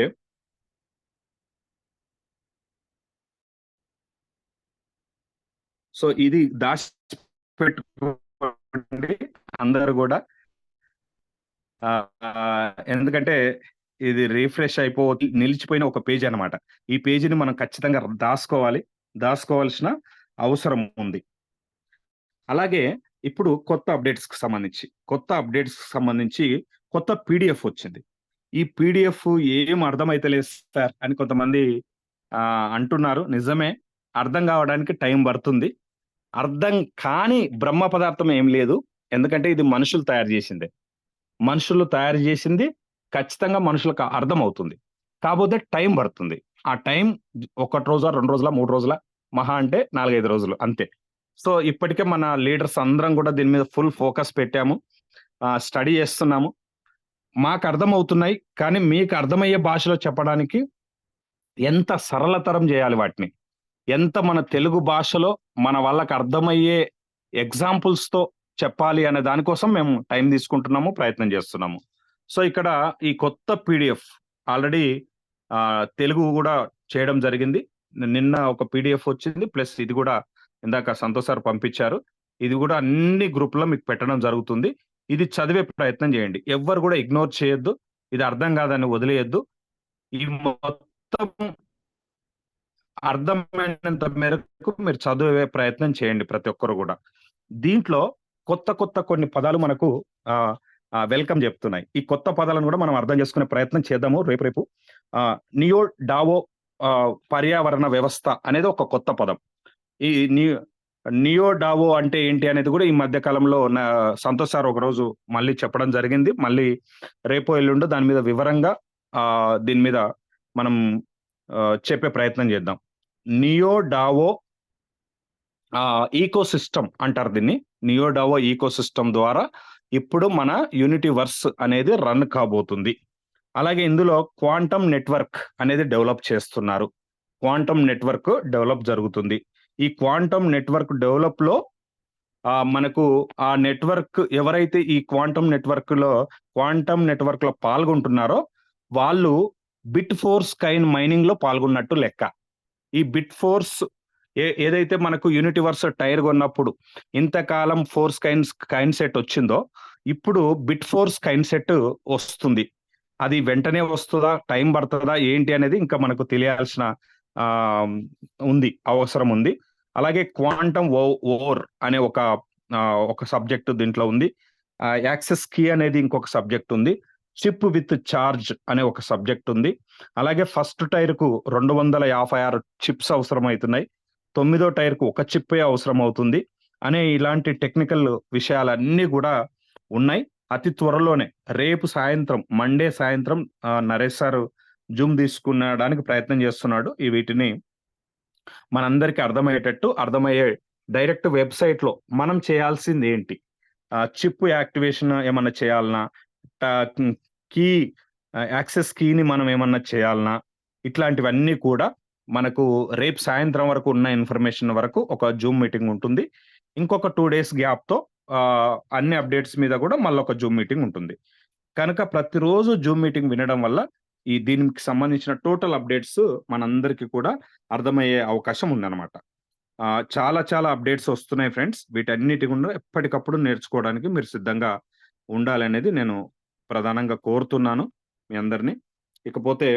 సో ఇది దాచిపెట్టుకోండి అందరూ కూడా, ఎందుకంటే ఇది రీఫ్రెష్ నిలిచిపోయిన ఒక పేజ్ అన్నమాట. ఈ పేజీని మనం ఖచ్చితంగా దాచుకోవాల్సిన అవసరం ఉంది. అలాగే ఇప్పుడు కొత్త అప్డేట్స్ కి సంబంధించి కొత్త పీడిఎఫ్ వచ్చింది. ఈ పీడిఎఫ్ ఏం అర్థమైతలేదు సార్ అని కొంతమంది అంటున్నారు. నిజమే, అర్థం కావడానికి టైం పడుతుంది. అర్థం కాని బ్రహ్మ పదార్థం ఏం లేదు, ఎందుకంటే ఇది మనుషులు తయారు చేసింది. ఖచ్చితంగా మనుషులకు అర్థం అవుతుంది, కాకపోతే టైం పడుతుంది. ఆ టైం 1 రోజు 2 రోజుల 3 రోజుల మహా అంటే 4-5 రోజులు అంతే. సో ఇప్పటికే మన లీడర్స్ అందరం కూడా దీని మీద ఫుల్ ఫోకస్ పెట్టాము, స్టడీ చేస్తున్నాము. మాకు అర్థం అవుతున్నాయి, కానీ మీకు అర్థమయ్యే భాషలో చెప్పడానికి ఎంత సరళతరం చేయాలి వాటిని, ఎంత మన తెలుగు భాషలో మన వాళ్ళకి అర్థమయ్యే ఎగ్జాంపుల్స్ తో చెప్పాలి అనే దానికోసం మేము టైం తీసుకుంటున్నాము, ప్రయత్నం చేస్తున్నాము. సో ఇక్కడ ఈ కొత్త పీడిఎఫ్ ఆల్రెడీ తెలుగు కూడా చేయడం జరిగింది. నిన్న ఒక పీడిఎఫ్ వచ్చింది, ప్లస్ ఇది కూడా ఇందాక సంతోష్ సార్ పంపించారు. ఇది కూడా అన్ని గ్రూప్లో మీకు పెట్టడం జరుగుతుంది. ఇది చదివే ప్రయత్నం చేయండి, ఎవ్వరు కూడా ఇగ్నోర్ చేయొద్దు. ఇది అర్థం కాదని వదిలేయద్దు. ఈ మొత్తం అర్థమైనంత మేరకు మీరు చదివే ప్రయత్నం చేయండి ప్రతి ఒక్కరు కూడా. దీంట్లో కొత్త కొన్ని పదాలు మనకు వెల్కమ్ చెప్తున్నాయి. ఈ కొత్త పదాలను కూడా మనం అర్థం చేసుకునే ప్రయత్నం చేద్దాము రేపు. నియో డావో పర్యావరణ వ్యవస్థ అనేది ఒక కొత్త పదం. ఈ నియో డావో అంటే ఏంటి అనేది కూడా ఈ మధ్య కాలంలో సంతోష్ సార్ ఒకరోజు మళ్ళీ చెప్పడం జరిగింది. మళ్ళీ రేపో ఎల్లుండో దాని మీద వివరంగా దీని మీద మనం చెప్పే ప్రయత్నం చేద్దాం. నియో డావో ఈకో సిస్టమ్ అంటారు దీన్ని. నియో డావో ఈకో సిస్టమ్ ద్వారా ఇప్పుడు మన యూనిటీవర్స్ అనేది రన్ కాబోతుంది. అలాగే ఇందులో క్వాంటమ్ నెట్వర్క్ అనేది డెవలప్ చేస్తున్నారు. క్వాంటమ్ నెట్వర్క్ డెవలప్ జరుగుతుంది. ఈ క్వాంటమ్ నెట్వర్క్ డెవలప్ లో మనకు ఆ నెట్వర్క్ ఎవరైతే ఈ క్వాంటమ్ నెట్వర్క్ లో పాల్గొంటున్నారో వాళ్ళు బిట్ ఫోర్స్ కాయిన్ మైనింగ్ లో పాల్గొన్నట్టు లెక్క. ఈ బిట్ ఫోర్స్ ఏదైతే మనకు యూనిటీవర్స్ టైర్ కొన్నప్పుడు ఇంతకాలం ఫోర్స్ కాయిన్ సెట్ వచ్చిందో, ఇప్పుడు బిట్ ఫోర్స్ కాయిన్ సెట్ వస్తుంది. అది వెంటనే వస్తుందా, టైం పడుతుందా ఏంటి అనేది ఇంకా మనకు తెలియాల్సిన అవసరం ఉంది. అలాగే క్వాంటమ్ ఓవర్ అనే ఒక సబ్జెక్ట్ దీంట్లో ఉంది. యాక్సెస్ కీ అనేది ఇంకొక సబ్జెక్ట్ ఉంది. చిప్ విత్ చార్జ్ అనే ఒక సబ్జెక్ట్ ఉంది. అలాగే ఫస్ట్ టైర్ కు 256 చిప్స్ అవసరం అవుతున్నాయి. 9వ టైర్ కు 1 చిప్పే అవసరం అవుతుంది అనే ఇలాంటి టెక్నికల్ విషయాలన్నీ కూడా ఉన్నాయి. అతి త్వరలోనే రేపు సాయంత్రం, మండే సాయంత్రం నరేష్ సార్ జూమ్ తీసుకునడానికి ప్రయత్నం చేస్తున్నాడు. ఈ వీటిని మనందరికీ అర్థమయ్యే డైరెక్ట్ వెబ్సైట్ లో మనం చేయాల్సింది ఏంటి, చిప్ యాక్టివేషన్ ఏమన్నా చేయాలన్నా, కీ యాక్సెస్ కీని మనం ఏమన్నా చేయాలన్నా, ఇట్లాంటివన్నీ కూడా మనకు రేపు సాయంత్రం వరకు ఉన్న ఇన్ఫర్మేషన్ వరకు ఒక జూమ్ మీటింగ్ ఉంటుంది. ఇంకొక 2 days గ్యాప్ తో అన్ని అప్డేట్స్ మీద కూడా మళ్ళీ ఒక జూమ్ మీటింగ్ ఉంటుంది. కనుక ప్రతిరోజు జూమ్ మీటింగ్ వినడం వల్ల దీనికి సంబంధించిన టోటల్ అప్డేట్స్ మనందరికీ కూడా అర్థమయ్యే అవకాశం ఉందన్నమాట. చాలా అప్డేట్స్ వస్తున్నాయి ఫ్రెండ్స్. వీటన్నిటి కూడా ఎప్పటికప్పుడు నేర్చుకోవడానికి మీరు సిద్ధంగా ఉండాలనేది నేను ప్రధానంగా కోరుతున్నాను మీ అందరినీ. ఇకపోతే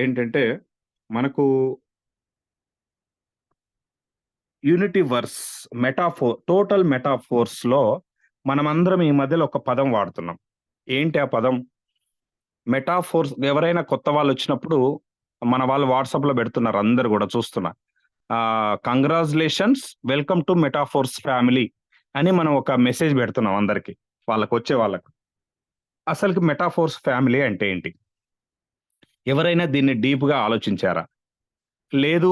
ఏంటంటే మనకు యూనిటీవర్స్ టోటల్ మెటాఫోర్స్ లో మనమందరం ఈ మధ్యలో ఒక పదం వాడుతున్నాం. ఏంటి ఆ పదం? మెటాఫోర్స్ ఎవరైనా కొత్త వాళ్ళు వచ్చినప్పుడు మన వాళ్ళు వాట్సాప్ లో పెడుతున్నారు, అందరు కూడా చూస్తున్నా. Congratulations, welcome to metaphors family అని మనం ఒక మెసేజ్ పెడుతున్నాం అందరికి, వాళ్ళకి వచ్చే వాళ్ళకు. అసలుకి మెటాఫోర్స్ ఫ్యామిలీ అంటే ఏంటి? ఎవరైనా దీన్ని డీప్ గా ఆలోచించారా? లేదు,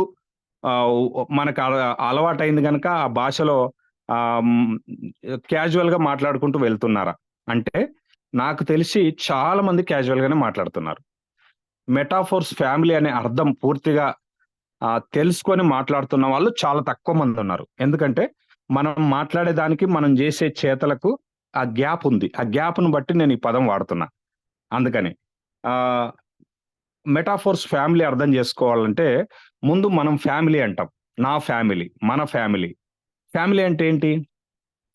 మనకు అలవాటైంది కనుక ఆ భాషలో క్యాజువల్ గా మాట్లాడుకుంటూ వెళ్తున్నారా అంటే, నాకు తెలిసి చాలా మంది క్యాజువల్ గానే మాట్లాడుతున్నారు. మెటాఫోర్స్ ఫ్యామిలీ అనే అర్థం పూర్తిగా తెలుసుకొని మాట్లాడుతున్న వాళ్ళు చాలా తక్కువ మంది ఉన్నారు. ఎందుకంటే మనం మాట్లాడేదానికి మనం చేసే చేతలకు ఆ గ్యాప్ ఉంది. ఆ గ్యాప్ను బట్టి నేను ఈ పదం వాడుతున్నా. అందుకని మెటాఫోర్స్ ఫ్యామిలీ అర్థం చేసుకోవాలంటే ముందు మనం ఫ్యామిలీ అంటాం. నా ఫ్యామిలీ, మన ఫ్యామిలీ. ఫ్యామిలీ అంటే ఏంటి?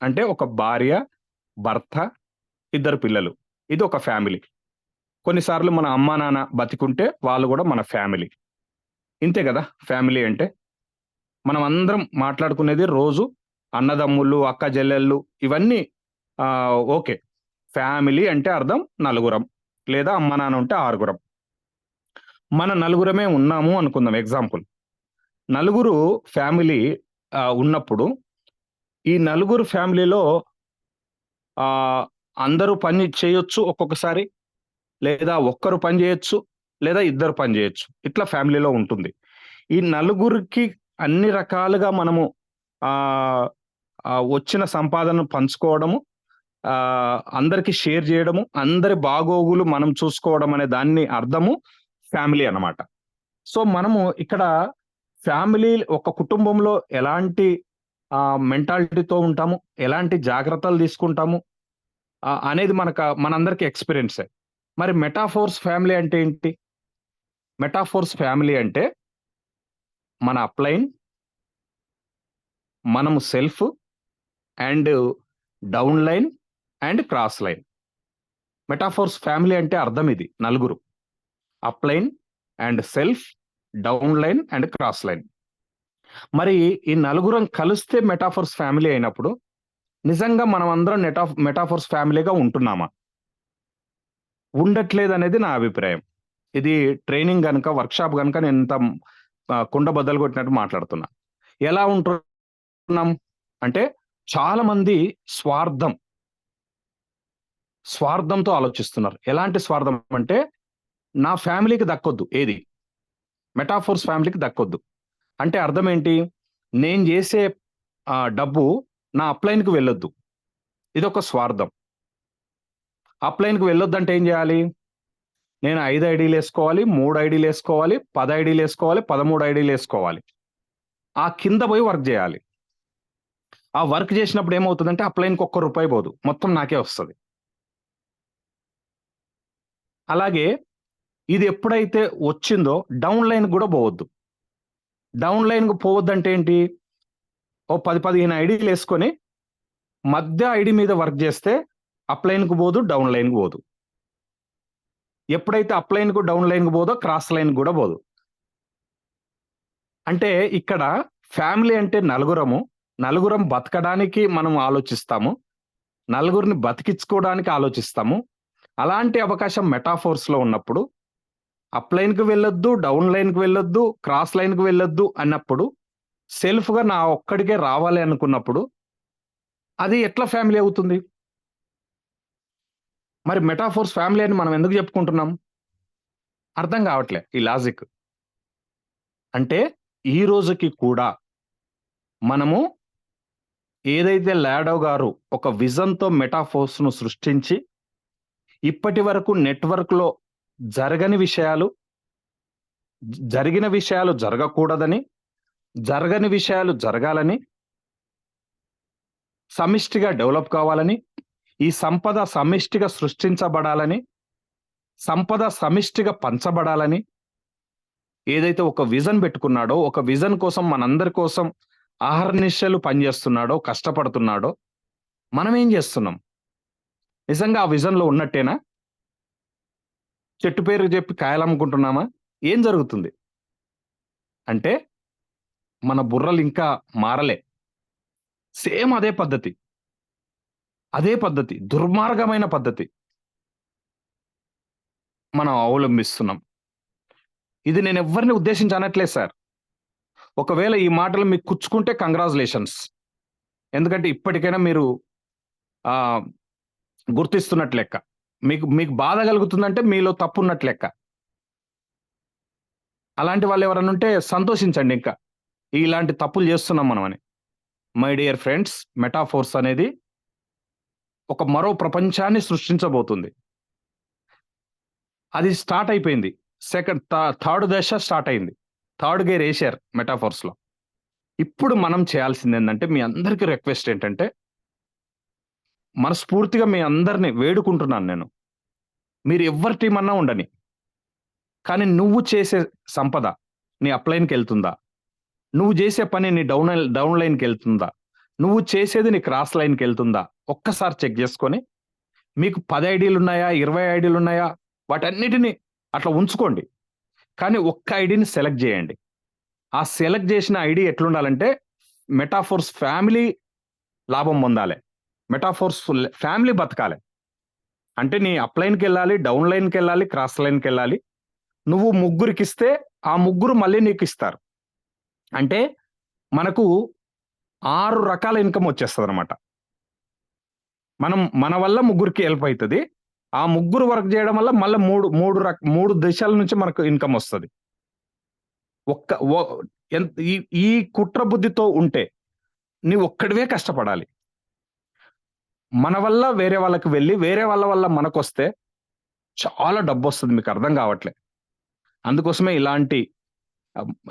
అంటే ఒక భార్య, భర్త, 2 పిల్లలు. ఇది ఒక ఫ్యామిలీ. కొన్నిసార్లు మన అమ్మా నాన్న బతికుంటే వాళ్ళు కూడా మన ఫ్యామిలీ. ఇంతే కదా ఫ్యామిలీ అంటే. మనం అందరం మాట్లాడుకునేది రోజు అన్నదమ్ముళ్ళు, అక్క చెల్లెళ్ళు, ఇవన్నీ ఓకే. ఫ్యామిలీ అంటే అర్థం నలుగురం, లేదా అమ్మ నాన్న ఉంటే 6గురం. మన నలుగురమే ఉన్నాము అనుకుందాం. ఎగ్జాంపుల్, నలుగురు ఫ్యామిలీ ఉన్నప్పుడు ఈ నలుగురు ఫ్యామిలీలో అందరూ పని చేయొచ్చు ఒక్కొక్కసారి, లేదా ఒక్కరు పని చేయొచ్చు, లేదా 2 పని చేయొచ్చు. ఇట్లా ఫ్యామిలీలో ఉంటుంది. ఈ నలుగురికి అన్ని రకాలుగా మనము వచ్చిన సంపాదనను పంచుకోవడము, అందరికి షేర్ చేయడము, అందరి బాగోగులు మనం చూసుకోవడం అనే దాన్ని అర్థము ఫ్యామిలీ అన్నమాట. సో మనము ఇక్కడ ఫ్యామిలీ, ఒక కుటుంబంలో ఎలాంటి మెంటాలిటీతో ఉంటాము, ఎలాంటి జాగ్రత్తలు తీసుకుంటాము అనేది మనందరికి ఎక్స్పీరియన్సే. మరి మెటాఫోర్స్ ఫ్యామిలీ అంటే ఏంటి? మెటాఫోర్స్ ఫ్యామిలీ అంటే మన అప్లైన్, మనము self and down line and cross line. Metaphors family అంటే అర్థం ఇది. నలుగురు, upline and self, down line and cross line. మరి ఈ నలుగురం కలిస్తే మెటాఫోర్స్ ఫ్యామిలీ అయినప్పుడు నిజంగా మనం అందరం మెటాఫోర్స్ ఫ్యామిలీగా ఉంటున్నామా? ఉండట్లేదు అనేది నా అభిప్రాయం. ఇది ట్రైనింగ్ కనుక, వర్క్షాప్ కనుక నేను ఇంత కుండ బద్దలు కొట్టినట్టు మాట్లాడుతున్నా. ఎలా ఉంటున్నాం అంటే, చాలా మంది స్వార్థంతో ఆలోచిస్తున్నారు. ఎలాంటి స్వార్థం అంటే, నా ఫ్యామిలీకి దక్కొద్దు ఏది, మెటాఫోర్స్ ఫ్యామిలీకి దక్కొద్దు. అంటే అర్థం ఏంటి? నేను చేసే డబ్బు నా అప్లైన్కి వెళ్ళొద్దు. ఇదొక స్వార్థం. అప్లైన్కి వెళ్ళొద్దు అంటే ఏం చేయాలి? నేను 5 ఐడీలు వేసుకోవాలి, 3 ఐడీలు వేసుకోవాలి, 10 ఐడీలు వేసుకోవాలి, 13 ఐడీలు వేసుకోవాలి. ఆ కింద పోయి వర్క్ చేయాలి. ఆ వర్క్ చేసినప్పుడు ఏమవుతుందంటే అప్లైన్కి ₹1 పోదు, మొత్తం నాకే వస్తుంది. అలాగే ఇది ఎప్పుడైతే వచ్చిందో డౌన్ లైన్ కూడా పోవద్దు. డౌన్ లైన్కి పోవద్దు అంటే ఏంటి? ఓ 10-15 ఐడీలు వేసుకొని మధ్య ఐడి మీద వర్క్ చేస్తే అప్లైన్కు పోదు, డౌన్ లైన్కి పోదు. ఎప్పుడైతే అప్లైన్కు, డౌన్ లైన్కి పోదో క్రాస్ లైన్ కూడా పోదు. అంటే ఇక్కడ ఫ్యామిలీ అంటే నలుగురం బతకడానికి మనం ఆలోచిస్తాము, నలుగురిని బతికించుకోవడానికి ఆలోచిస్తాము. అలాంటి అవకాశం మెటాఫోర్స్లో ఉన్నప్పుడు అప్లైన్కి వెళ్ళొద్దు, డౌన్ లైన్కి వెళ్ళొద్దు, క్రాస్ లైన్కి వెళ్ళొద్దు అన్నప్పుడు, సెల్ఫ్గా నా ఒక్కడికే రావాలి అనుకున్నప్పుడు అది ఎట్లా ఫ్యామిలీ అవుతుంది? మరి మెటాఫోర్స్ ఫ్యామిలీ అని మనం ఎందుకు చెప్పుకుంటున్నాం? అర్థం కావట్లే ఈ లాజిక్. అంటే ఈ రోజుకి కూడా మనము ఏదైతే లాడో గారు ఒక విజన్తో మెటాఫోర్స్ను సృష్టించి ఇప్పటి వరకు నెట్వర్క్లో జరిగిన విషయాలు జరగకూడదని, జరగని విషయాలు జరగాలని, సమిష్టిగా డెవలప్ కావాలని, ఈ సంపద సమిష్టిగా సృష్టించబడాలని, సంపద సమిష్టిగా పంచబడాలని ఏదైతే ఒక విజన్ పెట్టుకున్నాడో, ఒక విజన్ కోసం మనందరి కోసం అహర్నిశలు పనిచేస్తున్నాడో, కష్టపడుతున్నాడో, మనం ఏం చేస్తున్నాం? నిజంగా ఆ విజన్లో ఉన్నట్టేనా? చెట్టు పేరు చెప్పి కాయలు అమ్ముకుంటున్నామా? ఏం జరుగుతుంది అంటే మన బుర్రలు ఇంకా మారలే. సేమ్ అదే పద్ధతి, దుర్మార్గమైన పద్ధతి. మనం అవలంబిస్తున్నాం. ఇది నేను ఎవరిని ఉద్దేశించి అనట్లేదు సార్. ఒకవేళ ఈ మాటలు మీకు కుచ్చుకుంటే కంగ్రాచులేషన్స్. ఎందుకంటే ఇప్పటికైనా మీరు గుర్తిస్తున్నట్లు లెక్క. మీకు మీకు బాధ కలుగుతుందంటే మీలో తప్పు ఉన్నట్లు లెక్క. అలాంటి వాళ్ళు ఎవరైనా ఉంటే సంతోషించండి. ఇంకా ఇలాంటి తప్పులు చేస్తున్నాం మనం అని. మై డియర్ ఫ్రెండ్స్, మెటాఫోర్స్ అనేది ఒక మరో ప్రపంచాన్ని సృష్టించబోతుంది. అది స్టార్ట్ అయిపోయింది. థర్డ్ దశ స్టార్ట్ అయింది. థర్డ్ గేర్ వేసారు మెటాఫోర్స్ లో. ఇప్పుడు మనం చేయాల్సింది ఏంటంటే, మీ అందరికీ రిక్వెస్ట్ ఏంటంటే, మనస్ఫూర్తిగా మీ అందరిని వేడుకుంటున్నాను నేను, మీరు ఎవరి టీం అన్నా ఉండని, కానీ నువ్వు చేసే సంపద నీ అప్లైన్కి వెళ్తుందా, నువ్వు చేసే పని నీ డౌన్ లైన్కి వెళ్తుందా, నువ్వు చేసేది నీ క్రాస్ లైన్కి వెళ్తుందా, ఒక్కసారి చెక్ చేసుకొని, మీకు 10 ఐడీలు ఉన్నాయా, 20 ఐడీలు ఉన్నాయా, వాటన్నిటిని అట్లా ఉంచుకోండి. కానీ ఒక్క ఐడిని సెలెక్ట్ చేయండి. ఆ సెలెక్ట్ చేసిన ఐడి ఎట్లుండాలంటే, మెటాఫోర్స్ ఫ్యామిలీ లాభం పొందాలి, మెటాఫోర్స్ ఫ్యామిలీ బతకాలి. అంటే నీ అప్లైన్కి వెళ్ళాలి, డౌన్ లైన్కి వెళ్ళాలి, క్రాస్ లైన్కి వెళ్ళాలి. నువ్వు ముగ్గురికి ఇస్తే ఆ ముగ్గురు మళ్ళీ నీకు ఇస్తారు. అంటే మనకు 6 రకాల ఇన్కమ్ వచ్చేస్తుంది అనమాట. మన వల్ల ముగ్గురికి హెల్ప్ అవుతుంది. ఆ ముగ్గురు వర్క్ చేయడం వల్ల మళ్ళీ మూడు దిశల నుంచి మనకు ఇన్కమ్ వస్తుంది. ఈ కుట్ర బుద్ధితో ఉంటే నీవు ఒక్కడివే కష్టపడాలి. మన వల్ల వేరే వాళ్ళకి వెళ్ళి, వేరే వాళ్ళ వల్ల మనకు వస్తే చాలా డబ్బు వస్తుంది. మీకు అర్థం కావట్లే. అందుకోసమే ఇలాంటి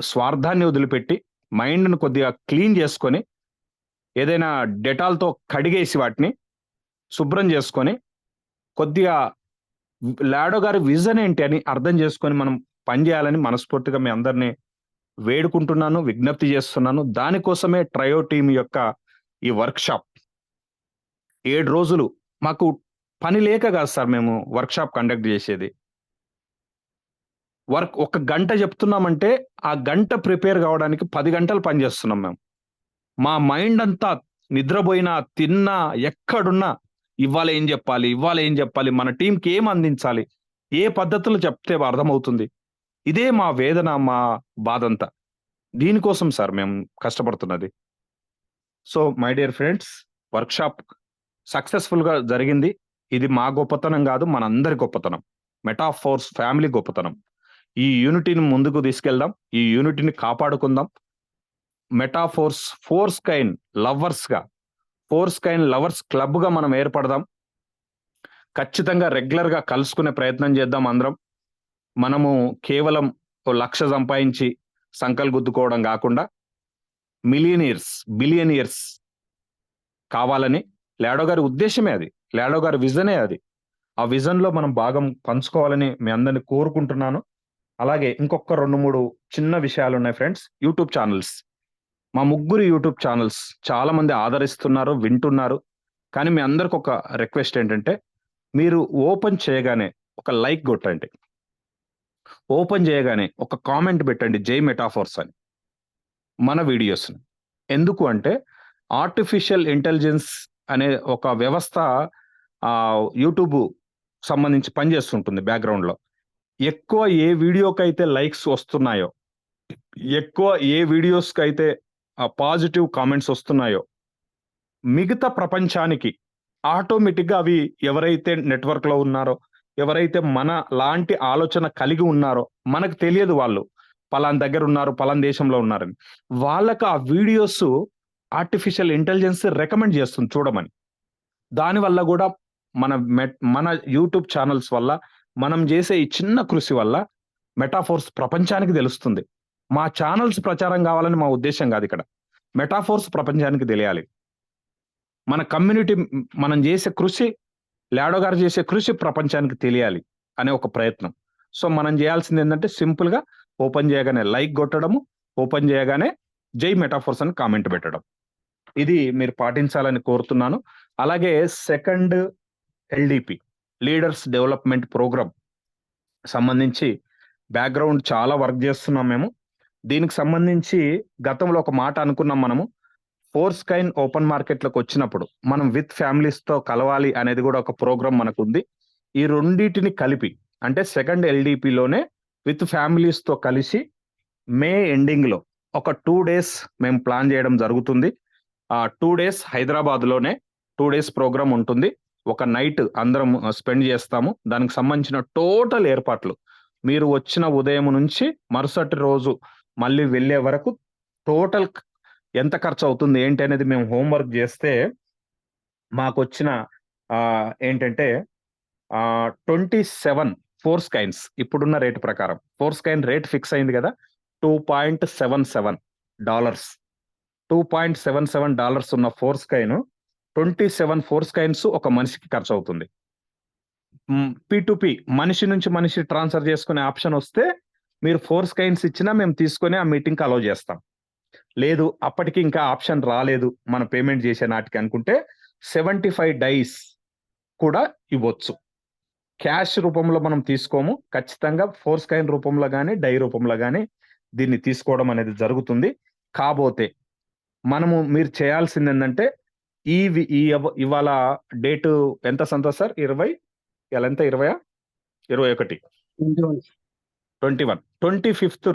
స్వార్థాన్ని వదిలిపెట్టి మైండ్ను కొద్దిగా క్లీన్ చేసుకొని, ఏదైనా డెటాల్తో కడిగేసి వాటిని శుభ్రం చేసుకొని, కొద్దిగా లాడో గారి విజన్ ఏంటి అని అర్థం చేసుకొని మనం పనిచేయాలని మనస్ఫూర్తిగా మీ అందరినీ వేడుకుంటున్నాను, విజ్ఞప్తి చేస్తున్నాను. దానికోసమే ట్రయో టీమ్ యొక్క ఈ వర్క్షాప్ 7 రోజులు మాకు పని లేక కాదు సార్ మేము వర్క్షాప్ కండక్ట్ చేసేది. ఒక గంట చెప్తున్నామంటే ఆ గంట ప్రిపేర్ కావడానికి 10 గంటలు పనిచేస్తున్నాం మేము. మా మైండ్ అంతా నిద్రపోయినా, తిన్నా, ఎక్కడున్నా ఇవాళ ఏం చెప్పాలి, మన టీంకి ఏం అందించాలి, ఏ పద్ధతులు చెప్తే అర్థమవుతుంది, ఇదే మా వేదన, మా బాధంతా. దీనికోసం సార్ మేము కష్టపడుతున్నది. So my dear friends, workshop successful గా జరిగింది. ఇది మా గొప్పతనం కాదు, మనందరి గొప్పతనం, మెటాఫోర్స్ ఫ్యామిలీ గొప్పతనం. ఈ యూనిటీని ముందుకు తీసుకెళ్దాం, ఈ యూనిటీని కాపాడుకుందాం. మెటాఫోర్స్ ఫోర్స్కైన్ లవర్స్ క్లబ్ గా మనం ఏర్పడదాం. ఖచ్చితంగా రెగ్యులర్ గా కలుసుకునే ప్రయత్నం చేద్దాం అందరం. మనము కేవలం 1 లక్ష సంపాదించి సంకల్ గుద్దుకోవడం కాకుండా బిలియనియర్స్ కావాలని లాడో గారి ఉద్దేశమే అది, లాడో గారి విజనే అది. ఆ విజన్ లో మనం భాగం పంచుకోవాలని మీ అందరిని కోరుకుంటున్నాను. అలాగే ఇంకొక 2-3 చిన్న విషయాలు ఉన్నాయి ఫ్రెండ్స్. యూట్యూబ్ ఛానల్స్, మా ముగ్గురు యూట్యూబ్ ఛానల్స్ చాలా మంది ఆదరిస్తున్నారు, వింటున్నారు. కానీ మీ అందరికి ఒక రిక్వెస్ట్ ఏంటంటే, మీరు ఓపెన్ చేయగానే ఒక లైక్ కొట్టండి, ఓపెన్ చేయగానే ఒక కామెంట్ పెట్టండి, జై మెటాఫోర్స్ అని మన వీడియోస్ని. ఎందుకు అంటే, ఆర్టిఫిషియల్ ఇంటెలిజెన్స్ అనే ఒక వ్యవస్థ యూట్యూబ్ సంబంధించి పనిచేస్తుంటుంది బ్యాక్గ్రౌండ్లో. ఎక్కువ ఏ వీడియోకి అయితే లైక్స్ వస్తున్నాయో, ఎక్కువ ఏ వీడియోస్కి అయితే పాజిటివ్ కామెంట్స్ వస్తున్నాయో, మిగతా ప్రపంచానికి ఆటోమేటిక్గా అవి ఎవరైతే నెట్వర్క్లో ఉన్నారో, ఎవరైతే మన లాంటి ఆలోచన కలిగి ఉన్నారో, మనకు తెలియదు వాళ్ళు పలానా దగ్గర ఉన్నారు, పలానా దేశంలో ఉన్నారని, వాళ్ళకు ఆ వీడియోస్ ఆర్టిఫిషియల్ ఇంటెలిజెన్స్ రికమెండ్ చేస్తుంది చూడమని. దానివల్ల కూడా మన యూట్యూబ్ ఛానల్స్ వల్ల, మనం చేసే ఈ చిన్న కృషి వల్ల మెటాఫోర్స్ ప్రపంచానికి తెలుస్తుంది. మా ఛానల్స్ ప్రచారం కావాలని మా ఉద్దేశం కాదు ఇక్కడ, మెటాఫోర్స్ ప్రపంచానికి తెలియాలి. మన కమ్యూనిటీ, మనం చేసే కృషి, లాడో గారు చేసే కృషి ప్రపంచానికి తెలియాలి అనే ఒక ప్రయత్నం. సో మనం చేయాల్సింది ఏంటంటే, సింపుల్ గా ఓపెన్ చేయగానే లైక్ కొట్టడము, ఓపెన్ చేయగానే జై మెటాఫోర్స్ అని కామెంట్ పెట్టడం, ఇది మీరు పాటించాలని కోరుతున్నాను. అలాగే second LDP, leaders development program సంబంధించి బ్యాక్గ్రౌండ్ చాలా వర్క్ చేస్తున్నాం మేము. దీనికి సంబంధించి గతంలో ఒక మాట అనుకున్నాం మనము, ఫోర్స్కైన్ ఓపెన్ మార్కెట్లోకి వచ్చినప్పుడు మనం విత్ ఫ్యామిలీస్తో కలవాలి అనేది కూడా ఒక ప్రోగ్రామ్ మనకు ఉంది. ఈ రెండింటిని కలిపి అంటే సెకండ్ ఎల్డిపిలోనే విత్ ఫ్యామిలీస్తో కలిసి మే ఎండింగ్లో ఒక 2 days మేము ప్లాన్ చేయడం జరుగుతుంది. 2 days హైదరాబాద్లోనే 2 days ప్రోగ్రామ్ ఉంటుంది. ఒక నైట్ అందరం స్పెండ్ చేస్తాము. దానికి సంబంధించిన టోటల్ ఏర్పాట్లు మీరు వచ్చిన ఉదయం నుంచి మరుసటి రోజు మళ్ళీ వెళ్ళే వరకు టోటల్ ఎంత ఖర్చు అవుతుంది ఏంటి అనేది మేము హోంవర్క్ చేస్తే మాకు వచ్చిన ఏంటంటే 27 ఫోర్ స్కైన్స్ ఇప్పుడున్న రేటు ప్రకారం. ఫోర్ స్కైన్ రేట్ ఫిక్స్ అయింది కదా, $2.77. $2.77 ఉన్న ఫోర్ స్కైన్ 27 ఫోర్ స్కైన్స్ ఒక మనిషికి ఖర్చు అవుతుంది. P2P మనిషి నుంచి మనిషి ట్రాన్స్ఫర్ చేసుకునే ఆప్షన్ వస్తే మీరు ఫోర్ స్కైన్స్ ఇచ్చినా మేము తీసుకొని ఆ మీటింగ్కి అలౌ చేస్తాం. లేదు అప్పటికి ఇంకా ఆప్షన్ రాలేదు మన పేమెంట్ చేసే నాటికి అనుకుంటే 75 డైస్ కూడా ఇవ్వచ్చు. క్యాష్ రూపంలో మనం తీసుకోము, ఖచ్చితంగా ఫోర్ స్కైన్ రూపంలో కానీ డై రూపంలో కానీ దీన్ని తీసుకోవడం అనేది జరుగుతుంది. కాకపోతే మీరు చేయాల్సింది ఏంటంటే ఇవాళ డేటు ఎంత సంతోష్ సార్? 20 ఇలా ఎంత 21 25th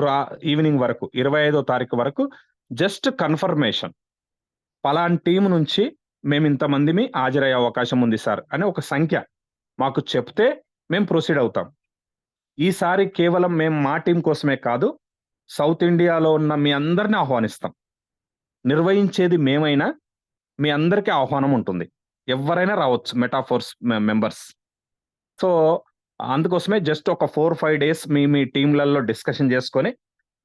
ఈవినింగ్ వరకు 25వ తారీఖు వరకు జస్ట్ కన్ఫర్మేషన్ పలాన్ టీం నుంచి మేము ఇంతమందిమి హాజరయ్యే అవకాశం ఉంది సార్ అని ఒక సంఖ్య మాకు చెప్తే మేము ప్రొసీడ్ అవుతాం. ఈసారి కేవలం మేము మా టీం కోసమే కాదు, సౌత్ ఇండియాలో ఉన్న మీ అందరిని ఆహ్వానిస్తాం. నిర్వహించేది మేమైనా మీ అందరికీ ఆహ్వానం ఉంటుంది, ఎవరైనా రావచ్చు మెటాఫోర్స్ మెంబర్స్. సో అందుకోసమే జస్ట్ ఒక 4-5 days మీ టీంలలో డిస్కషన్ చేసుకొని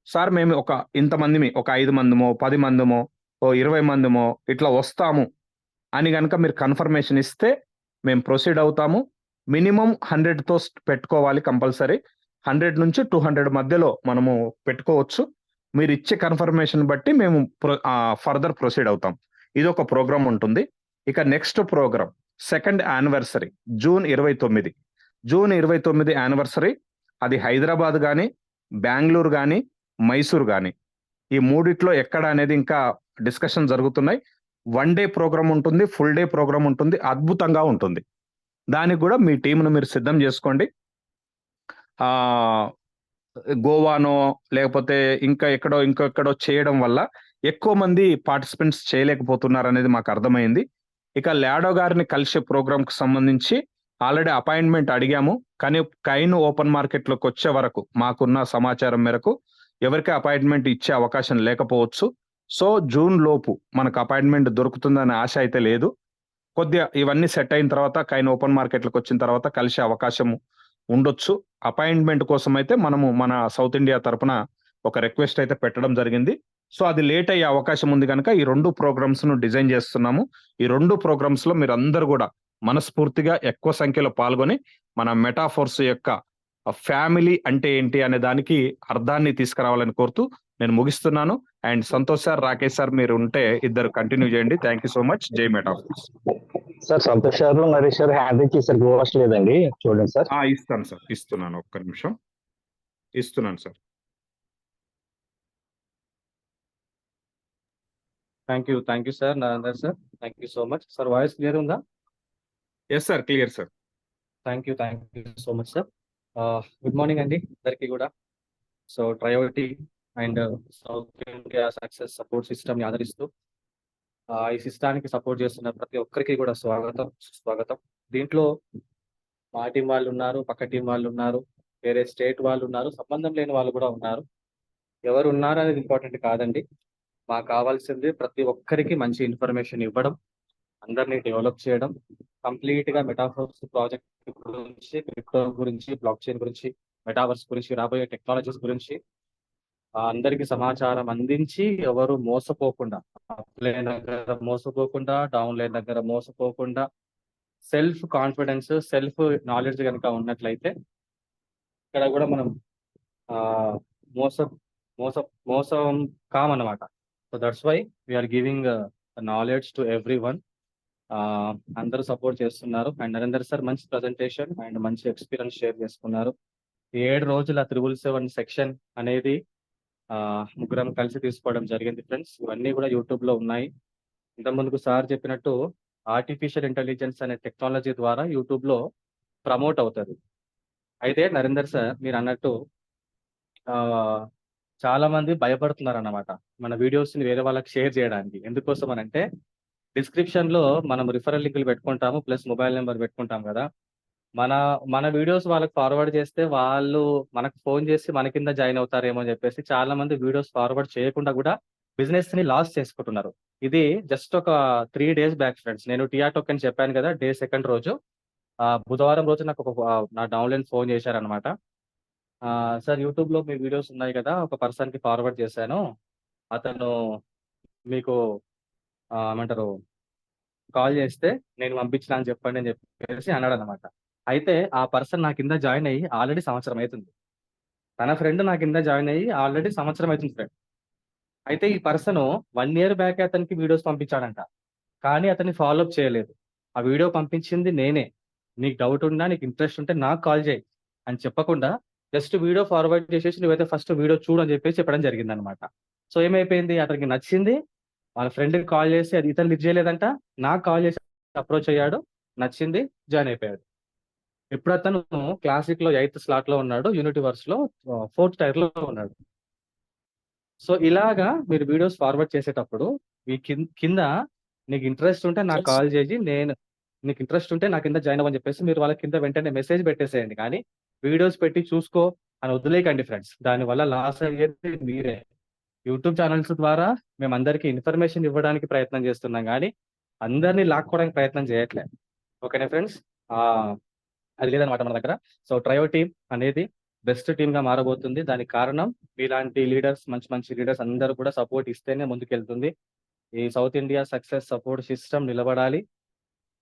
సార్ మేము ఒక ఇంతమందిమి, ఒక 5 మందిమో 10 మందిమో 20 మందిమో ఇట్లా వస్తాము అని కనుక మీరు కన్ఫర్మేషన్ ఇస్తే మేము ప్రొసీడ్ అవుతాము. మినిమం 100తో పెట్టుకోవాలి కంపల్సరీ. 100 నుంచి 200 మధ్యలో మనము పెట్టుకోవచ్చు. మీరు ఇచ్చే కన్ఫర్మేషన్ బట్టి మేము ఫర్దర్ ప్రొసీడ్ అవుతాం. ఇది ఒక ప్రోగ్రామ్ ఉంటుంది. ఇక next program second anniversary June 29 anniversary. అది హైదరాబాద్ కానీ బెంగళూరు కానీ మైసూర్ కానీ ఈ మూడిట్లో ఎక్కడ అనేది ఇంకా డిస్కషన్ జరుగుతున్నాయి. 1 day ప్రోగ్రామ్ ఉంటుంది, ఫుల్ డే ప్రోగ్రామ్ ఉంటుంది, అద్భుతంగా ఉంటుంది. దానికి కూడా మీ టీంను మీరు సిద్ధం చేసుకోండి. గోవానో లేకపోతే ఇంకా ఇంకెక్కడో చేయడం వల్ల ఎక్కువ మంది పార్టిసిపెంట్స్ చేయలేకపోతున్నారు అనేది మాకు అర్థమైంది. ఇక లాడో గారిని కలిసే ప్రోగ్రాంకి సంబంధించి ఆల్రెడీ అపాయింట్మెంట్ అడిగాము, కానీ కైన్ ఓపెన్ మార్కెట్లోకి వచ్చే వరకు మాకున్న సమాచారం మేరకు ఎవరికి అపాయింట్మెంట్ ఇచ్చే అవకాశం లేకపోవచ్చు. సో జూన్ లోపు మనకు అపాయింట్మెంట్ దొరుకుతుందనే ఆశ అయితే లేదు. కొద్దిగా ఇవన్నీ సెట్ అయిన తర్వాత కైన్ ఓపెన్ మార్కెట్లోకి వచ్చిన తర్వాత కలిసే అవకాశం ఉండొచ్చు. అపాయింట్మెంట్ కోసం అయితే మన సౌత్ ఇండియా తరపున ఒక రిక్వెస్ట్ అయితే పెట్టడం జరిగింది. సో అది లేట్ అయ్యే అవకాశం ఉంది కనుక ఈ 2 ప్రోగ్రామ్స్ ను డిజైన్ చేస్తున్నాము. ఈ 2 ప్రోగ్రామ్స్ లో మీరు అందరూ కూడా మనస్ఫూర్తిగా ఎక్కువ సంఖ్యలో పాల్గొని మన మెటాఫోర్స్ యొక్క ఫ్యామిలీ అంటే ఏంటి అనే దానికి అర్థాన్ని తీసుకురావాలని కోరుతూ నేను ముగిస్తున్నాను. And Santosh sir, Rakesh sir మీరు ఉంటే ఇద్దరు కంటిన్యూ చేయండి. Thank you so much. జై మెటాఫోర్స్. సార్ సంతోష్ గారు నరేష్ గారు హ్యాండ్ రైజ్ చేశారు, గోవాస్ లేదండి, చూడండి సార్. ఇస్తాను సార్, ఇస్తున్నాను, ఒక్క నిమిషం ఇస్తున్నాను sir. Thank you sir, Narender sir, thank you so much sir. Voice clear ఉందా? Yes sir, clear sir. Thank you so much sir. Good morning అండి అందరికి కూడా. సో ట్రయోటీ and south India success support system ని ఆదరిస్తూ ఈ సిస్టానికి సపోర్ట్ చేస్తున్న ప్రతి ఒక్కరికి కూడా స్వాగతం. దీంట్లో మా టీం వాళ్ళు ఉన్నారు, పక్క టీం వాళ్ళు ఉన్నారు, వేరే స్టేట్ వాళ్ళు ఉన్నారు, సంబంధం లేని వాళ్ళు కూడా ఉన్నారు. ఎవరు ఉన్నారు అనేది ఇంపార్టెంట్ కాదండి. మాకు కావాల్సింది ప్రతి ఒక్కరికి మంచి ఇన్ఫర్మేషన్ ఇవ్వడం, అందరినీ డెవలప్ చేయడం, కంప్లీట్ గా మెటాఫోర్స్ ప్రాజెక్ట్ గురించి, క్రిప్టో గురించి, బ్లాక్ చైన్ గురించి, మెటావర్స్ గురించి, రాబోయే టెక్నాలజీస్ గురించి అందరికి సమాచారం అందించి ఎవరు మోసపోకుండా, అప్లైన్ దగ్గర మోసపోకుండా, డౌన్లైన్ దగ్గర మోసపోకుండా, సెల్ఫ్ కాన్ఫిడెన్స్, సెల్ఫ్ నాలెడ్జ్ కనుక ఉన్నట్లయితే ఇక్కడ కూడా మనం మోసం కామన్నమాట. So that's why we're giving knowledge to everyone. అందరూ సపోర్ట్ చేస్తున్నారు. అండ్ నరేందర్ సార్ మంచి ప్రజెంటేషన్ అండ్ మంచి ఎక్స్పీరియన్స్ షేర్ చేసుకున్నారు. 7 రోజుల 777 సెక్షన్ అనేది ముగ్గురం కలిసి తీసుకోవడం జరిగింది ఫ్రెండ్స్. ఇవన్నీ కూడా యూట్యూబ్ లో ఉన్నాయి. ఇంతకుముందుకు సార్ చెప్పినట్టు ఆర్టిఫిషియల్ ఇంటెలిజెన్స్ అనే టెక్నాలజీ ద్వారా యూట్యూబ్ లో ప్రమోట్ అవుతుంది. అయితే నరేందర్ సార్ మీరు అన్నట్టు ఆ, చాలా మంది భయపడుతున్నారు అన్నమాట మన వీడియోస్ ని వేరే వాళ్ళకి షేర్ చేయడానికి. ఎందుకోసం అని అంటే డిస్క్రిప్షన్ లో మనం రిఫరల్ లింకులు పెట్టుకుంటాము, ప్లస్ మొబైల్ నెంబర్ పెట్టుకుంటాం కదా. మన మన వీడియోస్ వాళ్ళకి ఫార్వర్డ్ చేస్తే వాళ్ళు మనకు ఫోన్ చేసి మన కింద జాయిన్ అవుతారేమో అని చెప్పేసి చాలా మంది వీడియోస్ ఫార్వర్డ్ చేయకుండా కూడా బిజినెస్ ని లాస్ చేసుకుంటున్నారు. ఇది జస్ట్ ఒక 3 days బ్యాక్ ఫ్రెండ్స్. నేను టిఆర్ టోకెన్ చెప్పాను కదా, డే 2nd రోజు బుధవారం రోజు నాకు నా డౌన్లైన్ ఫోన్ చేశారనమాట. సార్ యూట్యూబ్ లో మీ వీడియోస్ ఉన్నాయి కదా, ఒక పర్సన్ కి ఫార్వర్డ్ చేశాను, అతను మీకు ఏమంటారు కాల్ చేస్తే నేను పంపించిన అని చెప్పండి అని చెప్పేసి అన్నాడు అనమాట. అయితే ఆ పర్సన్ నా కింద జాయిన్ అయ్యి ఆల్రెడీ సంవత్సరం అవుతుంది. తన ఫ్రెండ్ నా కింద జాయిన్ అయ్యి ఆల్రెడీ సంవత్సరం అవుతుంది ఫ్రెండ్. అయితే ఈ పర్సన్ 1 year బ్యాక్ అతనికి వీడియోస్ పంపించాడంట, కానీ అతన్ని ఫాలో అప్ చేయలేదు. ఆ వీడియో పంపించింది నేనే. నీకు డౌట్ ఉన్నా, నీకు ఇంట్రెస్ట్ ఉంటే నాకు కాల్ చేయి అని చెప్పకుండా జస్ట్ వీడియో ఫార్వర్డ్ చేసేసి నువ్వైతే ఫస్ట్ వీడియో చూడు అని చెప్పేసి చెప్పడం జరిగింది అనమాట. సో ఏమైపోయింది, అతనికి నచ్చింది, వాళ్ళ ఫ్రెండ్కి కాల్ చేసి అది ఇతను లిఫ్ట్ చేయలేదంట, నాకు కాల్ చేసి అప్రోచ్ అయ్యాడు, నచ్చింది, జాయిన్ అయిపోయాడు. ఇప్పుడు అతను క్లాసిక్ లో 8th slot లో ఉన్నాడు, యూనివర్స్ లో 4th tier లో ఉన్నాడు. సో ఇలాగా మీరు వీడియోస్ ఫార్వర్డ్ చేసేటప్పుడు ఈ కింద నీకు ఇంట్రెస్ట్ ఉంటే నాకు కాల్ చేసి నీకు ఇంట్రెస్ట్ ఉంటే నా కింద జాయిన్ అవ్వని చెప్పేసి మీరు వాళ్ళ కింద వెంటనే మెసేజ్ పెట్టేసేయండి. కానీ వీడియోస్ పెట్టి చూసుకో అని వదిలేయకండి ఫ్రెండ్స్. దానివల్ల లాస్ అయ్యేది మీరే. యూట్యూబ్ ఛానల్స్ ద్వారా మేము అందరికీ ఇన్ఫర్మేషన్ ఇవ్వడానికి ప్రయత్నం చేస్తున్నాం, కానీ అందరినీ లాక్కోవడానికి ప్రయత్నం చేయట్లే. ఓకేనా ఫ్రెండ్స్? అది లేదనమాట మన దగ్గర. సో ట్రయో టీమ్ అనేది బెస్ట్ టీమ్ గా మారబోతుంది. దానికి కారణం మీలాంటి లీడర్స్, మంచి మంచి లీడర్స్ అందరూ కూడా సపోర్ట్ ఇస్తేనే ముందుకెళ్తుంది. ఈ south India success support system నిలబడాలి,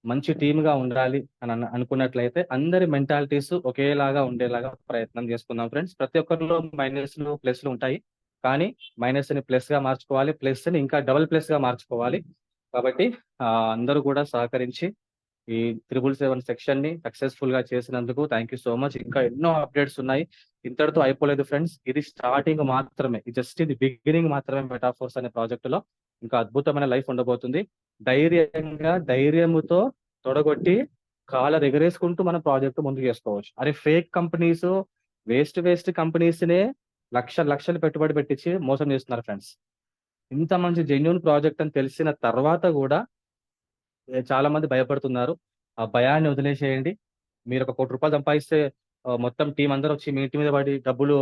మంచి టీమ్ గా ఉండాలి అని అనుకున్నట్లయితే అందరి మెంటాలిటీస్ ఒకేలాగా ఉండేలాగా ప్రయత్నం చేసుకుందాం ఫ్రెండ్స్. ప్రతి ఒక్కరిలో మైనస్లు ప్లస్లు ఉంటాయి, కానీ మైనస్ ని ప్లస్ గా మార్చుకోవాలి, ప్లస్ ని ఇంకా డబుల్ ప్లస్ గా మార్చుకోవాలి. కాబట్టి అందరూ కూడా సహకరించి ఈ 777 సెక్షన్ ని సక్సెస్ఫుల్ గా చేసినందుకు థ్యాంక్ యూ సో మచ్. ఇంకా ఎన్నో అప్డేట్స్ ఉన్నాయి, ఇంతటితో అయిపోలేదు ఫ్రెండ్స్. ఇది స్టార్టింగ్ మాత్రమే, జస్ట్ ఇది బిగినింగ్ మాత్రమే. మెటాఫోర్స్ అనే ప్రాజెక్ట్ లో ఇంకా అద్భుతమైన లైఫ్ ఉండబోతుంది. ధైర్యముతో తొడగొట్టి కాళ్ళ ఎగరేసుకుంటూ మన ప్రాజెక్ట్ ముందుకు చేసుకోవచ్చు. అరే ఫేక్ కంపెనీస్, వేస్ట్ కంపెనీస్ నే లక్షలు పెట్టుబడి పెట్టించి మోసం చేస్తున్నారు ఫ్రెండ్స్. ఇంత మంచి జెన్యూన్ ప్రాజెక్ట్ అని తెలిసిన తర్వాత కూడా చాలా మంది భయపడుతున్నారు. ఆ భయాన్ని వదిలేసేయండి. మీరు ఒక 1 కోటి రూపాయలు సంపాదిస్తే మొత్తం టీం అందరూ వచ్చి మీ ఇంటి మీద పడి డబ్బులు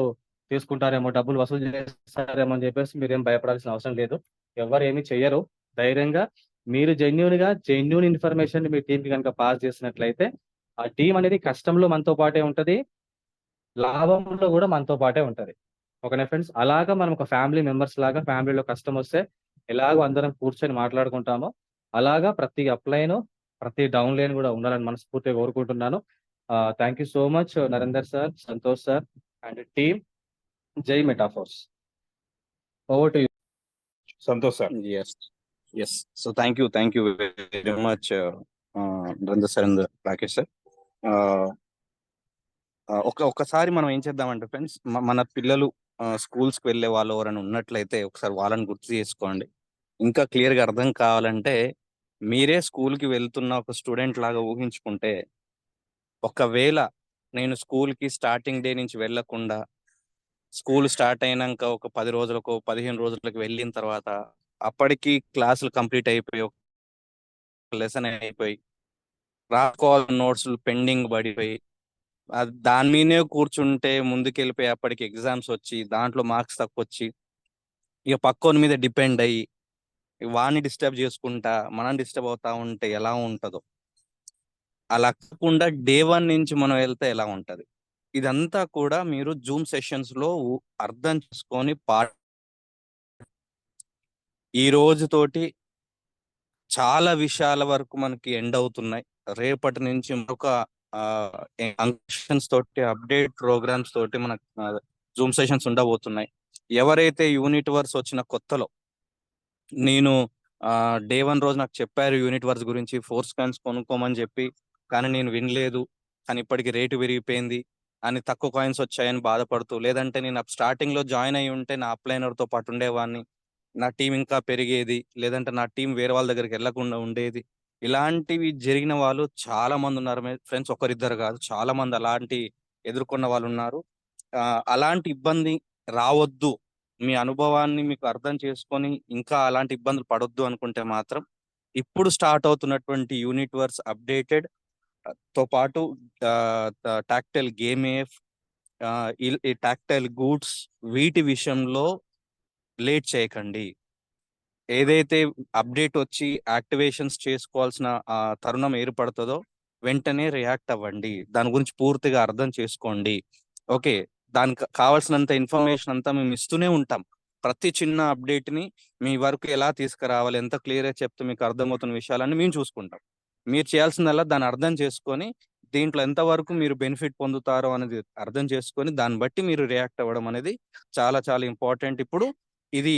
తీసుకుంటారేమో, డబ్బులు వసూలు చేస్తారేమో అని చెప్పేసి మీరేం భయపడాల్సిన అవసరం లేదు. ఎవరు ఏమి చెయ్యరు. ధైర్యంగా మీరు జెన్యూన్ ఇన్ఫర్మేషన్ మీ టీంకి కనుక పాస్ చేసినట్లయితే ఆ టీం అనేది కష్టంలో మనతో పాటే ఉంటది, లాభంలో కూడా మనతో పాటే ఉంటది. ఓకేనా ఫ్రెండ్స్? అలాగా మనం ఒక ఫ్యామిలీ మెంబర్స్ లాగా, ఫ్యామిలీలో కష్టం వస్తే ఎలాగో అందరం కూర్చొని మాట్లాడుకుంటామో అలాగా ప్రతి అప్లైన్, ప్రతి డౌన్ లైన్ కూడా ఉండాలని మనస్ఫూర్తిగా కోరుకుంటున్నాను. Thank you so much Narender sir, Santosh sir and team. జై Metaforce. Over to you Santosh sir. Yes. So thank you very much Narender sir and Rakesh sir. ఒక్కసారి మనం ఏం చేద్దామంటే ఫ్రెండ్స్, మన పిల్లలు స్కూల్స్కి వెళ్ళే వాళ్ళు ఎవరైనా ఉన్నట్లయితే ఒకసారి వాళ్ళని గుర్తు చేసుకోండి. ఇంకా క్లియర్గా అర్థం కావాలంటే మీరే స్కూల్కి వెళ్తున్న ఒక స్టూడెంట్ లాగా ఊహించుకుంటే, ఒకవేళ నేను స్కూల్కి స్టార్టింగ్ డే నుంచి వెళ్ళకుండా స్కూల్ స్టార్ట్ అయినాక ఒక 10 రోజులకు 15 రోజులకు వెళ్ళిన తర్వాత అప్పటికి క్లాసులు కంప్లీట్ అయిపోయి, లెసన్ అయిపోయి, రాసుకోవాల్సిన నోట్స్ పెండింగ్ పడిపోయి దాని మీదే కూర్చుంటే ముందుకెళ్ళిపోయి అప్పటికి ఎగ్జామ్స్ వచ్చి దాంట్లో మార్క్స్ తక్కువ వచ్చి ఇక పక్కోని మీద డిపెండ్ అయ్యి వాడిని డిస్టర్బ్ చేసుకుంటా మనం డిస్టర్బ్ అవుతా ఉంటే ఎలా ఉంటుందో, అలా కాకుండా day 1 నుంచి మనం వెళ్తే ఎలా ఉంటది. ఇదంతా కూడా మీరు జూమ్ సెషన్స్ లో అర్థం చేసుకొని ఈ రోజుతోటి చాలా విషయాల వరకు మనకి ఎండ్ అవుతున్నాయి. రేపటి నుంచి మరొక ఫంక్షన్స్ తోటి, అప్డేట్ ప్రోగ్రామ్స్ తోటి మన జూమ్ సెషన్స్ ఉండబోతున్నాయి. ఎవరైతే యూనిట్ వర్స్ వచ్చిన కొత్తలో, నేను day 1 రోజు నాకు చెప్పారు యూనిట్ వర్స్ గురించి, 4 scans కొనుక్కోమని చెప్పి, కానీ నేను వినలేదు, కానీ ఇప్పటికి రేటు పెరిగిపోయింది అని, తక్కువ కాయిన్స్ వచ్చాయని బాధపడుతూ, లేదంటే నేను స్టార్టింగ్ లో జాయిన్ అయ్యి ఉంటే నా అప్లైనర్ తో పాటు ఉండేవాడిని, నా టీం ఇంకా పెరిగేది, లేదంటే నా టీం వేరే వాళ్ళ దగ్గరికి వెళ్లకుండా ఉండేది. ఇలాంటివి జరిగిన వాళ్ళు చాలా మంది ఉన్నారు ఫ్రెండ్స్, ఒకరిద్దరు కాదు, చాలా మంది అలాంటి ఎదుర్కొన్న వాళ్ళు ఉన్నారు. అలాంటి ఇబ్బంది రావద్దు, మీ అనుభవాన్ని మీకు అర్థం చేసుకొని ఇంకా అలాంటి ఇబ్బందులు పడొద్దు అనుకుంటే మాత్రం ఇప్పుడు స్టార్ట్ అవుతున్నటువంటి యూనిట్ వర్స్ అప్డేటెడ్ తో పాటు టాక్టైల్ గేమ్ ఏఫ్, ఈ టాక్టైల్ గూడ్స్, వీటి విషయంలో లేట్ చేయకండి. ఏదైతే అప్డేట్ వచ్చి యాక్టివేషన్స్ చేసుకోవాల్సిన తరుణం ఏర్పడుతుందో వెంటనే రియాక్ట్ అవ్వండి, దాని గురించి పూర్తిగా అర్థం చేసుకోండి. ఓకే, దానికి కావాల్సినంత ఇన్ఫర్మేషన్ అంతా మేము ఇస్తూనే ఉంటాం. ప్రతి చిన్న అప్డేట్ ని మీ వరకు ఎలా తీసుకురావాలి, ఎంత క్లియర్ గా చెప్తే మీకు అర్థమవుతున్న విషయాలన్నీ మేము చూసుకుంటాం. మీరు చేయాల్సిందల్లా దాన్ని అర్థం చేసుకొని దీంట్లో ఎంతవరకు మీరు బెనిఫిట్ పొందుతారో అనేది అర్థం చేసుకొని దాన్ని బట్టి మీరు రియాక్ట్ అవ్వడం అనేది చాలా చాలా ఇంపార్టెంట్. ఇప్పుడు ఇది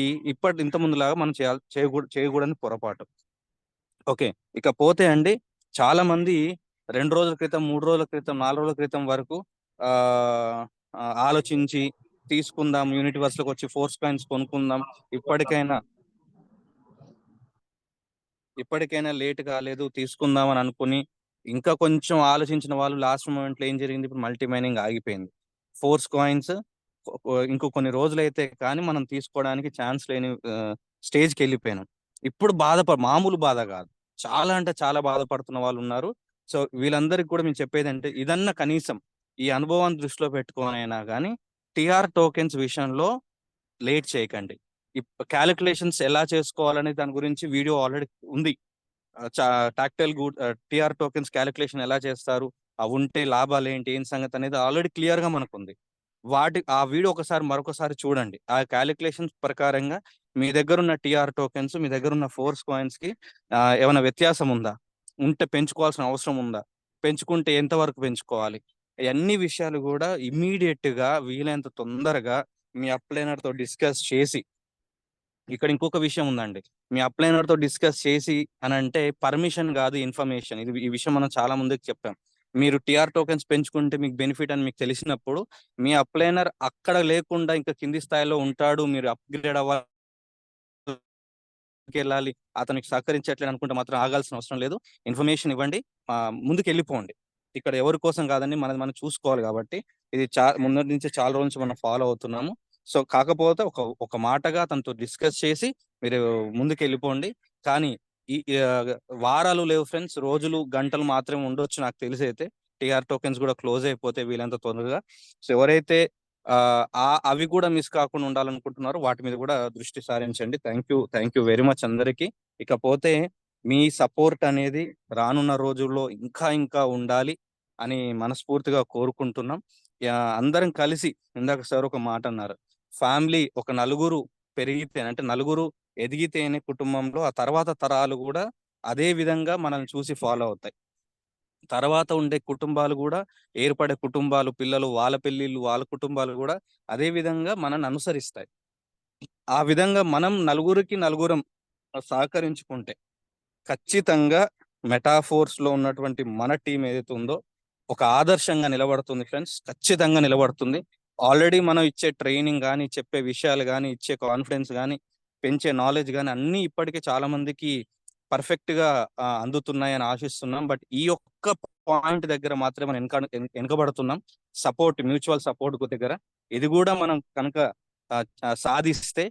ఇంత ముందులాగా మనం చేయకూడని పొరపాటు. ఓకే, ఇకపోతే అండి, చాలా మంది 2 రోజుల క్రితం, 3 రోజుల క్రితం, 4 రోజుల క్రితం వరకు ఆలోచించి తీసుకుందాం, యూనిట్ వర్స్ లోకి వచ్చి ఫోర్స్ కాయిన్స్ కొనుక్కుందాం, ఇప్పటికైనా లేట్ కాలేదు తీసుకుందాం అని అనుకుని ఇంకా కొంచెం ఆలోచించిన వాళ్ళు లాస్ట్ మూమెంట్ లో ఏం జరిగింది, ఇప్పుడు మల్టీ మైనింగ్ ఆగిపోయింది. ఫోర్స్ కాయిన్స్ ఇంకో కొన్ని రోజులైతే కానీ మనం తీసుకోవడానికి ఛాన్స్ లేని స్టేజ్కి వెళ్ళిపోయినాం. ఇప్పుడు మామూలు బాధ కాదు, చాలా అంటే చాలా బాధపడుతున్న వాళ్ళు ఉన్నారు. సో వీళ్ళందరికీ కూడా మేము చెప్పేది అంటే ఇదన్నా కనీసం ఈ అనుభవాన్ని దృష్టిలో పెట్టుకోనైనా కానీ టిఆర్ టోకెన్స్ విషయంలో లేట్ చేయకండి. క్యాలిక్యులేషన్స్ ఎలా చేసుకోవాలనే దాని గురించి వీడియో ఆల్రెడీ ఉంది. టాక్టైల్ టిఆర్ టోకెన్స్ క్యాలిక్యులేషన్ ఎలా చేస్తారు, అవి ఉంటే లాభాలు ఏంటి, ఏం సంగతి అనేది ఆల్రెడీ క్లియర్ గా మనకుంది. ఆ వీడియో మరొకసారి చూడండి. ఆ క్యాలిక్యులేషన్స్ ప్రకారంగా మీ దగ్గర ఉన్న టిఆర్ టోకెన్స్, మీ దగ్గర ఉన్న ఫోర్స్ కాయిన్స్ కి ఏమైనా వ్యత్యాసం ఉందా, ఉంటే పెంచుకోవాల్సిన అవసరం ఉందా, పెంచుకుంటే ఎంతవరకు పెంచుకోవాలి, అన్ని విషయాలు కూడా ఇమ్మీడియట్ గా వీలైనంత తొందరగా మీ అప్లైనర్ తో డిస్కస్ చేసి, ఇక్కడ ఇంకొక విషయం ఉందండి, మీ అప్లైనర్ తో డిస్కస్ చేసి అని అంటే పర్మిషన్ కాదు, ఇన్ఫర్మేషన్. ఈ విషయం మనం చాలా ముందుకు చెప్పాం. మీరు టిఆర్ టోకెన్స్ పెంచుకుంటే మీకు బెనిఫిట్ అని మీకు తెలిసినప్పుడు మీ అప్లైనర్ అక్కడ లేకుండా ఇంకా కింది స్థాయిలో ఉంటాడు, మీరు అప్గ్రేడ్ వెళ్ళాలి, అతనికి సహకరించట్లేదు అనుకుంటే మాత్రం ఆగాల్సిన అవసరం లేదు. ఇన్ఫర్మేషన్ ఇవ్వండి, ముందుకు వెళ్ళిపోండి. ఇక్కడ ఎవరి కోసం కాదండి, మనం చూసుకోవాలి. కాబట్టి ఇది ముందటి నుంచి చాలా రోజు నుంచి మనం ఫాలో అవుతున్నాము. సో కాకపోతే ఒక మాటగా తనతో డిస్కస్ చేసి మీరు ముందుకు వెళ్ళిపోండి. కానీ ఈ వారాలు లేవు ఫ్రెండ్స్, రోజులు గంటలు మాత్రమే ఉండొచ్చు నాకు తెలిసి. అయితే టిఆర్ టోకెన్స్ కూడా క్లోజ్ అయిపోతే వీలంత తొందరగా. సో ఎవరైతే అవి కూడా మిస్ కాకుండా ఉండాలనుకుంటున్నారో వాటి మీద కూడా దృష్టి సారించండి. థ్యాంక్ యూ వెరీ మచ్ అందరికి. ఇకపోతే మీ సపోర్ట్ అనేది రానున్న రోజుల్లో ఇంకా ఉండాలి అని మనస్ఫూర్తిగా కోరుకుంటున్నాం. అందరం కలిసి, ఇందాక సార్ ఒక మాట అన్నారు, ఫ్యామిలీ ఒక నలుగురు పెరిగితే అంటే నలుగురు ఎదిగితేనే కుటుంబంలో ఆ తర్వాత తరాలు కూడా అదే విధంగా మనల్ని చూసి ఫాలో అవుతాయి. తర్వాత ఉండే కుటుంబాలు కూడా, ఏర్పడే కుటుంబాలు, పిల్లలు వాళ్ళ పెళ్లిళ్ళు, వాళ్ళ కుటుంబాలు కూడా అదే విధంగా మనల్ని అనుసరిస్తాయి. ఆ విధంగా మనం నలుగురం సహకరించుకుంటే ఖచ్చితంగా మెటాఫోర్స్ లో ఉన్నటువంటి మన టీం ఏదైతే ఉందో ఒక ఆదర్శంగా నిలబడుతుంది ఫ్రెండ్స్, ఖచ్చితంగా నిలబడుతుంది. ఆల్రెడీ మనం ఇచ్చే ట్రైనింగ్ కానీ, చెప్పే విషయాలు కానీ, ఇచ్చే కాన్ఫిడెన్స్ కానీ, పెంచే నాలెడ్జ్ కానీ అన్ని ఇప్పటికే చాలా మందికి పర్ఫెక్ట్ గా అందుతున్నాయని ఆశిస్తున్నాం. బట్ ఈ ఒక్క పాయింట్ దగ్గర మాత్రమే మనం వెనకబడుతున్నాం. మ్యూచువల్ సపోర్ట్ దగ్గర. ఇది కూడా మనం కనుక సాధిస్తే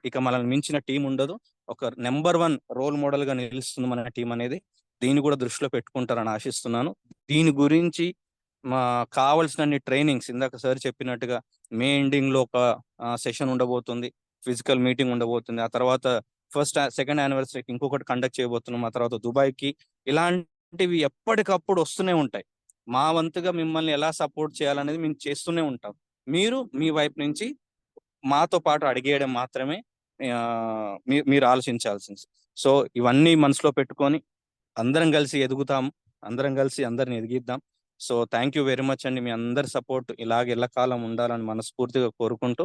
ఇక మనల్ని మించిన టీం ఉండదు. ఒక నెంబర్ 1 రోల్ మోడల్ గా నిలుస్తుంది మన టీం అనేది. దీన్ని కూడా దృష్టిలో పెట్టుకుంటారని ఆశిస్తున్నాను. దీని గురించి కావాల్సిన ట్రైనింగ్స్ ఇందాక సార్ చెప్పినట్టుగా మే ఎండింగ్ లో ఒక సెషన్ ఉండబోతుంది, ఫిజికల్ మీటింగ్ ఉండబోతుంది. ఆ తర్వాత సెకండ్ యానివర్సరీకి ఇంకొకటి కండక్ట్ చేయబోతున్నాం. ఆ తర్వాత దుబాయ్కి. ఇలాంటివి ఎప్పటికప్పుడు వస్తూనే ఉంటాయి. మా వంతుగా మిమ్మల్ని ఎలా సపోర్ట్ చేయాలనేది మేము చేస్తూనే ఉంటాం. మీరు మీ వైపు నుంచి మాతో పాటు అడిగేయడం మాత్రమే మీరు ఆలోచించాల్సింది. సో ఇవన్నీ మనసులో పెట్టుకొని అందరం కలిసి ఎదుగుతాం, అందరం కలిసి అందరిని ఎదిగిద్దాం. So thank you very much అండి. మీ అందరి సపోర్ట్ ఇలాగ ఎల్లకాలం ఉండాలని మనస్ఫూర్తిగా కోరుకుంటూ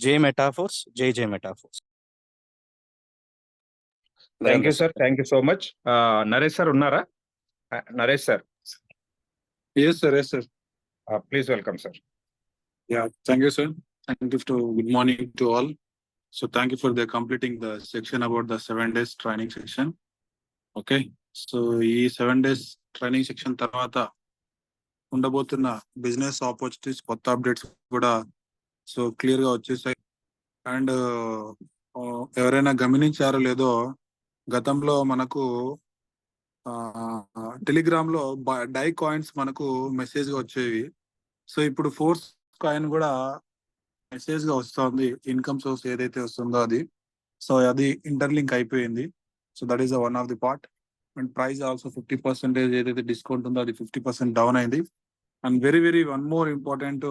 జై మెటాఫోర్స్, జై Metaforce. Thank you sir, thank you so much. Naresh sir ఉన్నారా? Naresh sir. Yes, sir. Please welcome, sir. Yeah, thank you, sir. Good morning to all. So thank you for completing the section about the 7 days training section. Okay. So ఈ 7 days training section తర్వాత ఉండబోతున్న business opportunities కొత్త updates కూడా so clear గా వచ్చేసాయి. And ఎవరైనా గమనించారో లేదో, గతంలో మనకు టెలిగ్రామ్ లో డై కాయిన్స్ మనకు మెసేజ్ గా వచ్చేవి. సో ఇప్పుడు ఫోర్స్ కాయిన్ కూడా మెసేజ్ గా వస్తుంది, ఇన్కమ్ సోర్స్ ఏదైతే వస్తుందో అది. సో అది ఇంటర్లింక్ అయిపోయింది. So that is one of the part. And price also 50% ఏదైతే డిస్కౌంట్ ఉందో అది 50% డౌన్ అయింది. And very one more important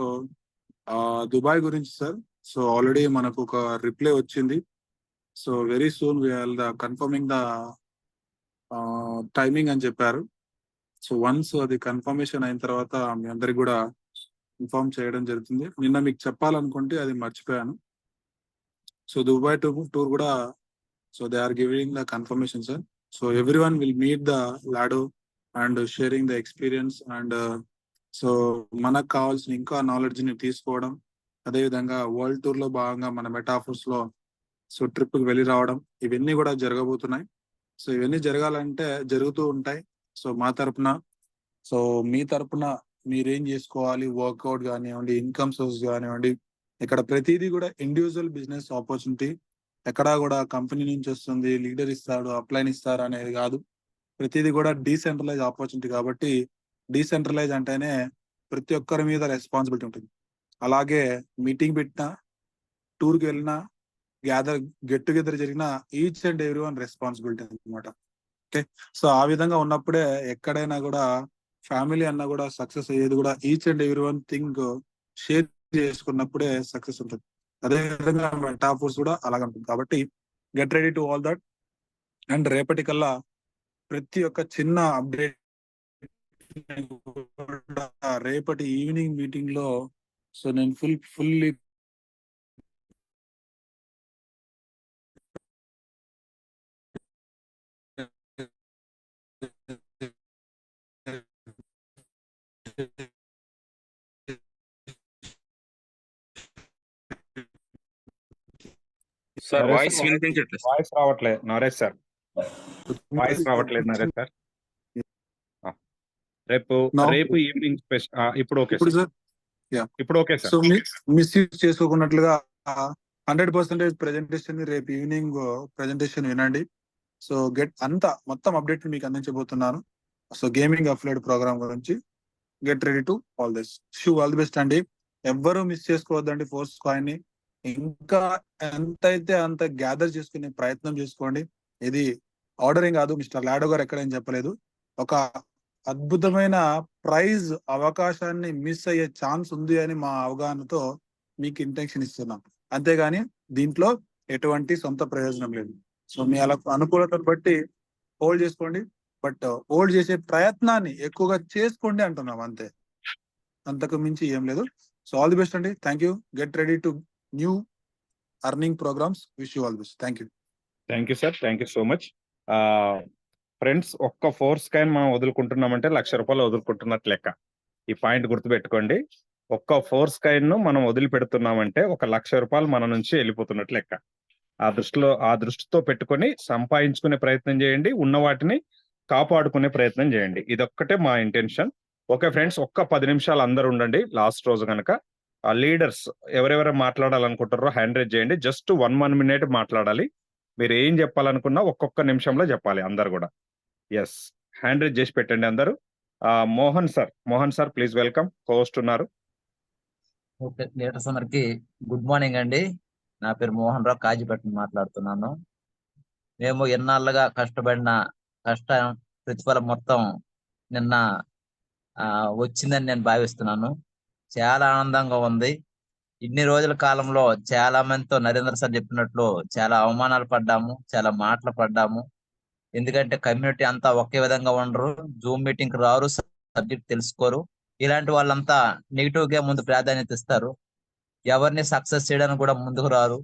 Dubai గురించి సార్. సో ఆల్రెడీ మనకు ఒక రిప్లై వచ్చింది. So very soon we're confirming the timing అని చెప్పారు. సో వన్స్ అది కన్ఫర్మేషన్ అయిన తర్వాత మీ అందరికి కూడా ఇన్ఫార్మ్ చేయడం జరుగుతుంది. నిన్న మీకు చెప్పాలనుకుంటే అది మర్చిపోయాను. సో దుబాయ్ టూర్ కూడా so they are giving the confirmation sir. So everyone will meet the లాడో and sharing the experience and so మనకు కావాల్సిన ఇంకా నాలెడ్జ్ ని తీసుకోవడం, అదేవిధంగా వరల్డ్ టూర్ లో భాగంగా మన మెటాఫోర్స్ లో సో ట్రిప్ కి వెళ్ళి రావడం, ఇవన్నీ కూడా జరగబోతున్నాయి. సో ఇవన్నీ జరగాలంటే జరుగుతూ ఉంటాయి. సో మా తరపున, సో మీ తరపున మీరేం చేసుకోవాలి, వర్కౌట్ కానివ్వండి, ఇన్కమ్ సోర్స్ కానివ్వండి, ఇక్కడ ప్రతిదీ కూడా ఇండివిజువల్ బిజినెస్ ఆపర్చునిటీ. ఎక్కడా కూడా కంపెనీ నుంచి వస్తుంది, లీడర్ ఇస్తాడు, అప్లైన్ ఇస్తారు అనేది కాదు. ప్రతిదీ కూడా డీసెంట్రలైజ్ ఆపర్చునిటీ. కాబట్టి డీసెంట్రలైజ్ అంటేనే ప్రతి ఒక్కరి మీద రెస్పాన్సిబిలిటీ ఉంటుంది. అలాగే మీటింగ్ పెట్టినా, టూర్కి వెళ్ళినా, గెట్ టుగెదర్ జరిగిన each and every one responsibility అనమాట. ఓకే, సో ఆ విధంగా ఉన్నప్పుడే ఎక్కడైనా కూడా ఫ్యామిలీ అన్నా కూడా సక్సెస్ అయ్యేది కూడా each and every one thing share చేసుకున్నప్పుడే సక్సెస్ ఉంటుంది. అదే విధంగా మెటాఫోర్స్ కూడా అలాగే ఉంటుంది. కాబట్టి get ready to all that. And రేపటికల్లా ప్రతి ఒక్క చిన్న అప్డేట్ రేపటి ఈవినింగ్ మీటింగ్ లో సో నేను fully sir Naresh voice sir, వినిపించట్లేదు. వాయిస్ రావట్లేదు నరేష్ సార్. వాయిస్ రావట్లేదు నరేష్ సార్. రేపు రేపు ఈవినింగ్ ఇప్పుడు ఓకే ఇప్పుడు సార్. సార్ ఇప్పుడు ఓకే సార్. సో మిస్యూజ్ చేసుకోకున్నట్లుగా 100% ప్రెజెంటేషన్ రేపు ఈవినింగ్ ప్రెజెంటేషన్ వినండి. సో మొత్తం అప్డేట్ మీకు అందించబోతున్నాను. సో గేమింగ్ అఫ్లైడ్ ప్రోగ్రామ్ గురించి get ready to all this. All the best అండి. ఎవ్వరూ మిస్ చేసుకోవద్దండి ఫోర్స్ కాయిన్ ని. ఇంకా ఎంతైతే అంత గ్యాదర్ చేసుకునే ప్రయత్నం చేసుకోండి. ఇది ఆర్డరింగ్ కాదు, మిస్టర్ లాడో గారు ఎక్కడేం చెప్పలేదు. ఒక అద్భుతమైన ప్రైజ్ అవకాశాన్ని మిస్ అయ్యే ఛాన్స్ ఉంది అని మా అవగాహనతో మీకు ఇంటెన్షన్ ఇస్తున్నాం. అంతేగాని దీంట్లో ఎటువంటి సొంత ప్రయోజనం లేదు. సో మీ అనుకూలతను బట్టి హోల్డ్ చేసుకోండి, బట్ హోల్డ్ చేసే ప్రయత్నాన్ని ఎక్కువగా చేసుకోండి అంటున్నాం, అంతే, అంతకు మించి ఏం లేదు. సో ఆల్ ది బెస్ట్ అండి. Thank you. Get ready to new earning programs. Wish you all the best. Thank you. Thank you sir. Thank you so much. Friends, ఒక్క ఫోర్స్ కాయిన్ మనం వదులుకుంటున్నామంటే ₹1,00,000 వదులుకుంటున్నట్టు లెక్క. ఈ పాయింట్ గుర్తుపెట్టుకోండి. ఒక్క ఫోర్స్ కాయిన్ ను మనం వదిలిపెడుతున్నామంటే ₹1,00,000 మన నుంచి వెళ్ళిపోతున్నట్టు లెక్క. ఆ దృష్టితో పెట్టుకొని సంపాదించుకునే ప్రయత్నం చేయండి, ఉన్న వాటిని కాపాడుకునే ప్రయత్నం చేయండి. ఇదొక్కటే మా ఇంటెన్షన్. ఓకే ఫ్రెండ్స్, ఒక్క 10 నిమిషాలు అందరు ఉండండి. లాస్ట్ రోజు కనుక ఆ లీడర్స్ ఎవరెవరు మాట్లాడాలనుకుంటారో హ్యాండ్ రైజ్ చేయండి. జస్ట్ 1 minute మాట్లాడాలి. మీరు ఏం చెప్పాలనుకున్నా ఒక్కొక్క నిమిషంలో చెప్పాలి అందరు కూడా. ఎస్, హ్యాండ్ రైజ్ చేసి పెట్టండి అందరూ. Mohan sir please welcome. Host ఉన్నారు. ఓకే, లీడర్స్ అందరికి గుడ్ మార్నింగ్ అండి. నా పేరు మోహన్ రావు, కాజీపేట మాట్లాడుతున్నాను. మేము ఎన్నాళ్ళుగా కష్టపడిన ప్రతిఫలం మొత్తం నిన్న వచ్చిందని నేను భావిస్తున్నాను. చాలా ఆనందంగా ఉంది. ఇన్ని రోజుల కాలంలో చాలా మందితో నరేంద్ర సార్ చెప్పినట్లు చాలా అవమానాలు పడ్డాము, చాలా మాటలు పడ్డాము. ఎందుకంటే కమ్యూనిటీ అంతా ఒకే విధంగా ఉండరు, జూమ్ మీటింగ్ రారు, సబ్జెక్ట్ తెలుసుకోరు. ఇలాంటి వాళ్ళంతా నెగిటివ్ గా ముందు ప్రాధాన్యత ఇస్తారు, ఎవరిని సక్సెస్ చేయడానికి కూడా ముందుకు రారు.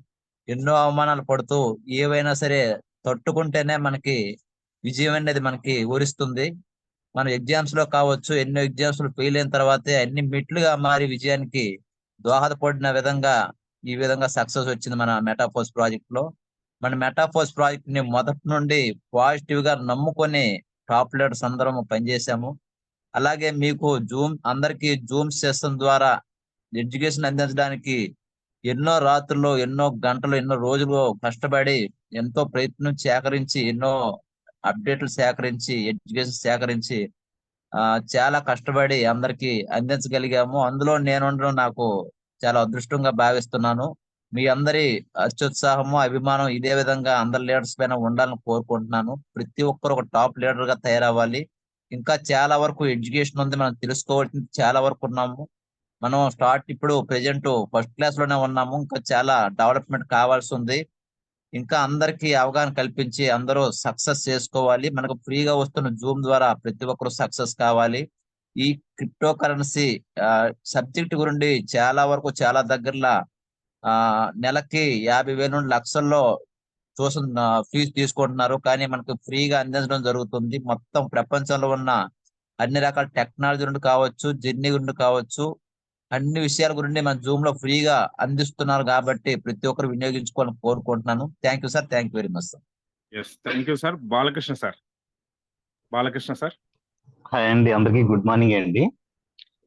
ఎన్నో అవమానాలు పడుతూ ఏవైనా సరే తట్టుకుంటేనే మనకి విజయం అనేది మనకి ఊరిస్తుంది. మనం ఎగ్జామ్స్ లో కావచ్చు, ఎన్నో ఎగ్జామ్స్ లో ఫెయిల్ అయిన తర్వాతే అన్ని మెట్లుగా మారి విజయానికి దోహదపడిన విధంగా ఈ విధంగా సక్సెస్ వచ్చింది మన మెటాఫోర్స్ ప్రాజెక్ట్ లో. మన మెటాఫోర్స్ ప్రాజెక్ట్ ని మొదటి నుండి పాజిటివ్ గా నమ్ముకొని టాప్ లీడర్స్ అందరం పనిచేసాము. అలాగే మీకు అందరికి జూమ్ సెషన్ ద్వారా ఎడ్యుకేషన్ అందించడానికి ఎన్నో రాత్రులు, ఎన్నో గంటలు, ఎన్నో రోజులు కష్టపడి ఎంతో ప్రయత్నం సేకరించి, ఎన్నో అప్డేట్లు సేకరించి, ఎడ్యుకేషన్ సేకరించి చాలా కష్టపడి అందరికి అందించగలిగాము. అందులో నేను నాకు చాలా అదృష్టంగా భావిస్తున్నాను. మీ అందరి అత్యుత్సాహము, అభిమానం ఇదే విధంగా అందరి లీడర్స్ పైన ఉండాలని కోరుకుంటున్నాను. ప్రతి ఒక్కరు ఒక టాప్ లీడర్ గా తయారవ్వాలి. ఇంకా చాలా వరకు ఎడ్యుకేషన్ ఉంది, మనం తెలుసుకోవాల్సింది చాలా వరకు ఉన్నాము. మనం ఇప్పుడు ప్రెజెంట్ ఫస్ట్ క్లాస్ లోనే ఉన్నాము. ఇంకా చాలా డెవలప్మెంట్ కావాల్సి ఉంది. ఇంకా అందరికీ అవగాహన కల్పించి అందరూ సక్సెస్ చేసుకోవాలి. మనకు ఫ్రీగా వస్తున్న జూమ్ ద్వారా ప్రతి ఒక్కరు సక్సెస్ కావాలి. ఈ క్రిప్టో కరెన్సీ సబ్జెక్ట్ గురించి చాలా వరకు చాలా దగ్గరలో నెలకి 50,000 నుండి లక్షల్లో ఫీజు తీసుకుంటున్నారు. కానీ మనకు ఫ్రీగా అందించడం జరుగుతుంది. మొత్తం ప్రపంచంలో ఉన్న అన్ని రకాల టెక్నాలజీ నుండి కావచ్చు, జర్నీ గురించి కావచ్చు, అన్ని విషయాల గురించి మన జూమ్ లో ఫ్రీగా అందిస్తున్నారు. కాబట్టి ప్రతి ఒక్కరు వినియోగించుకోవాలని కోరుకుంటున్నాను. Thank you sir. Thank you very much sir. Yes, thank you sir. Balakrishna sir. Balakrishna sir. Hi అండి, అందరికీ గుడ్ మార్నింగ్ అండి.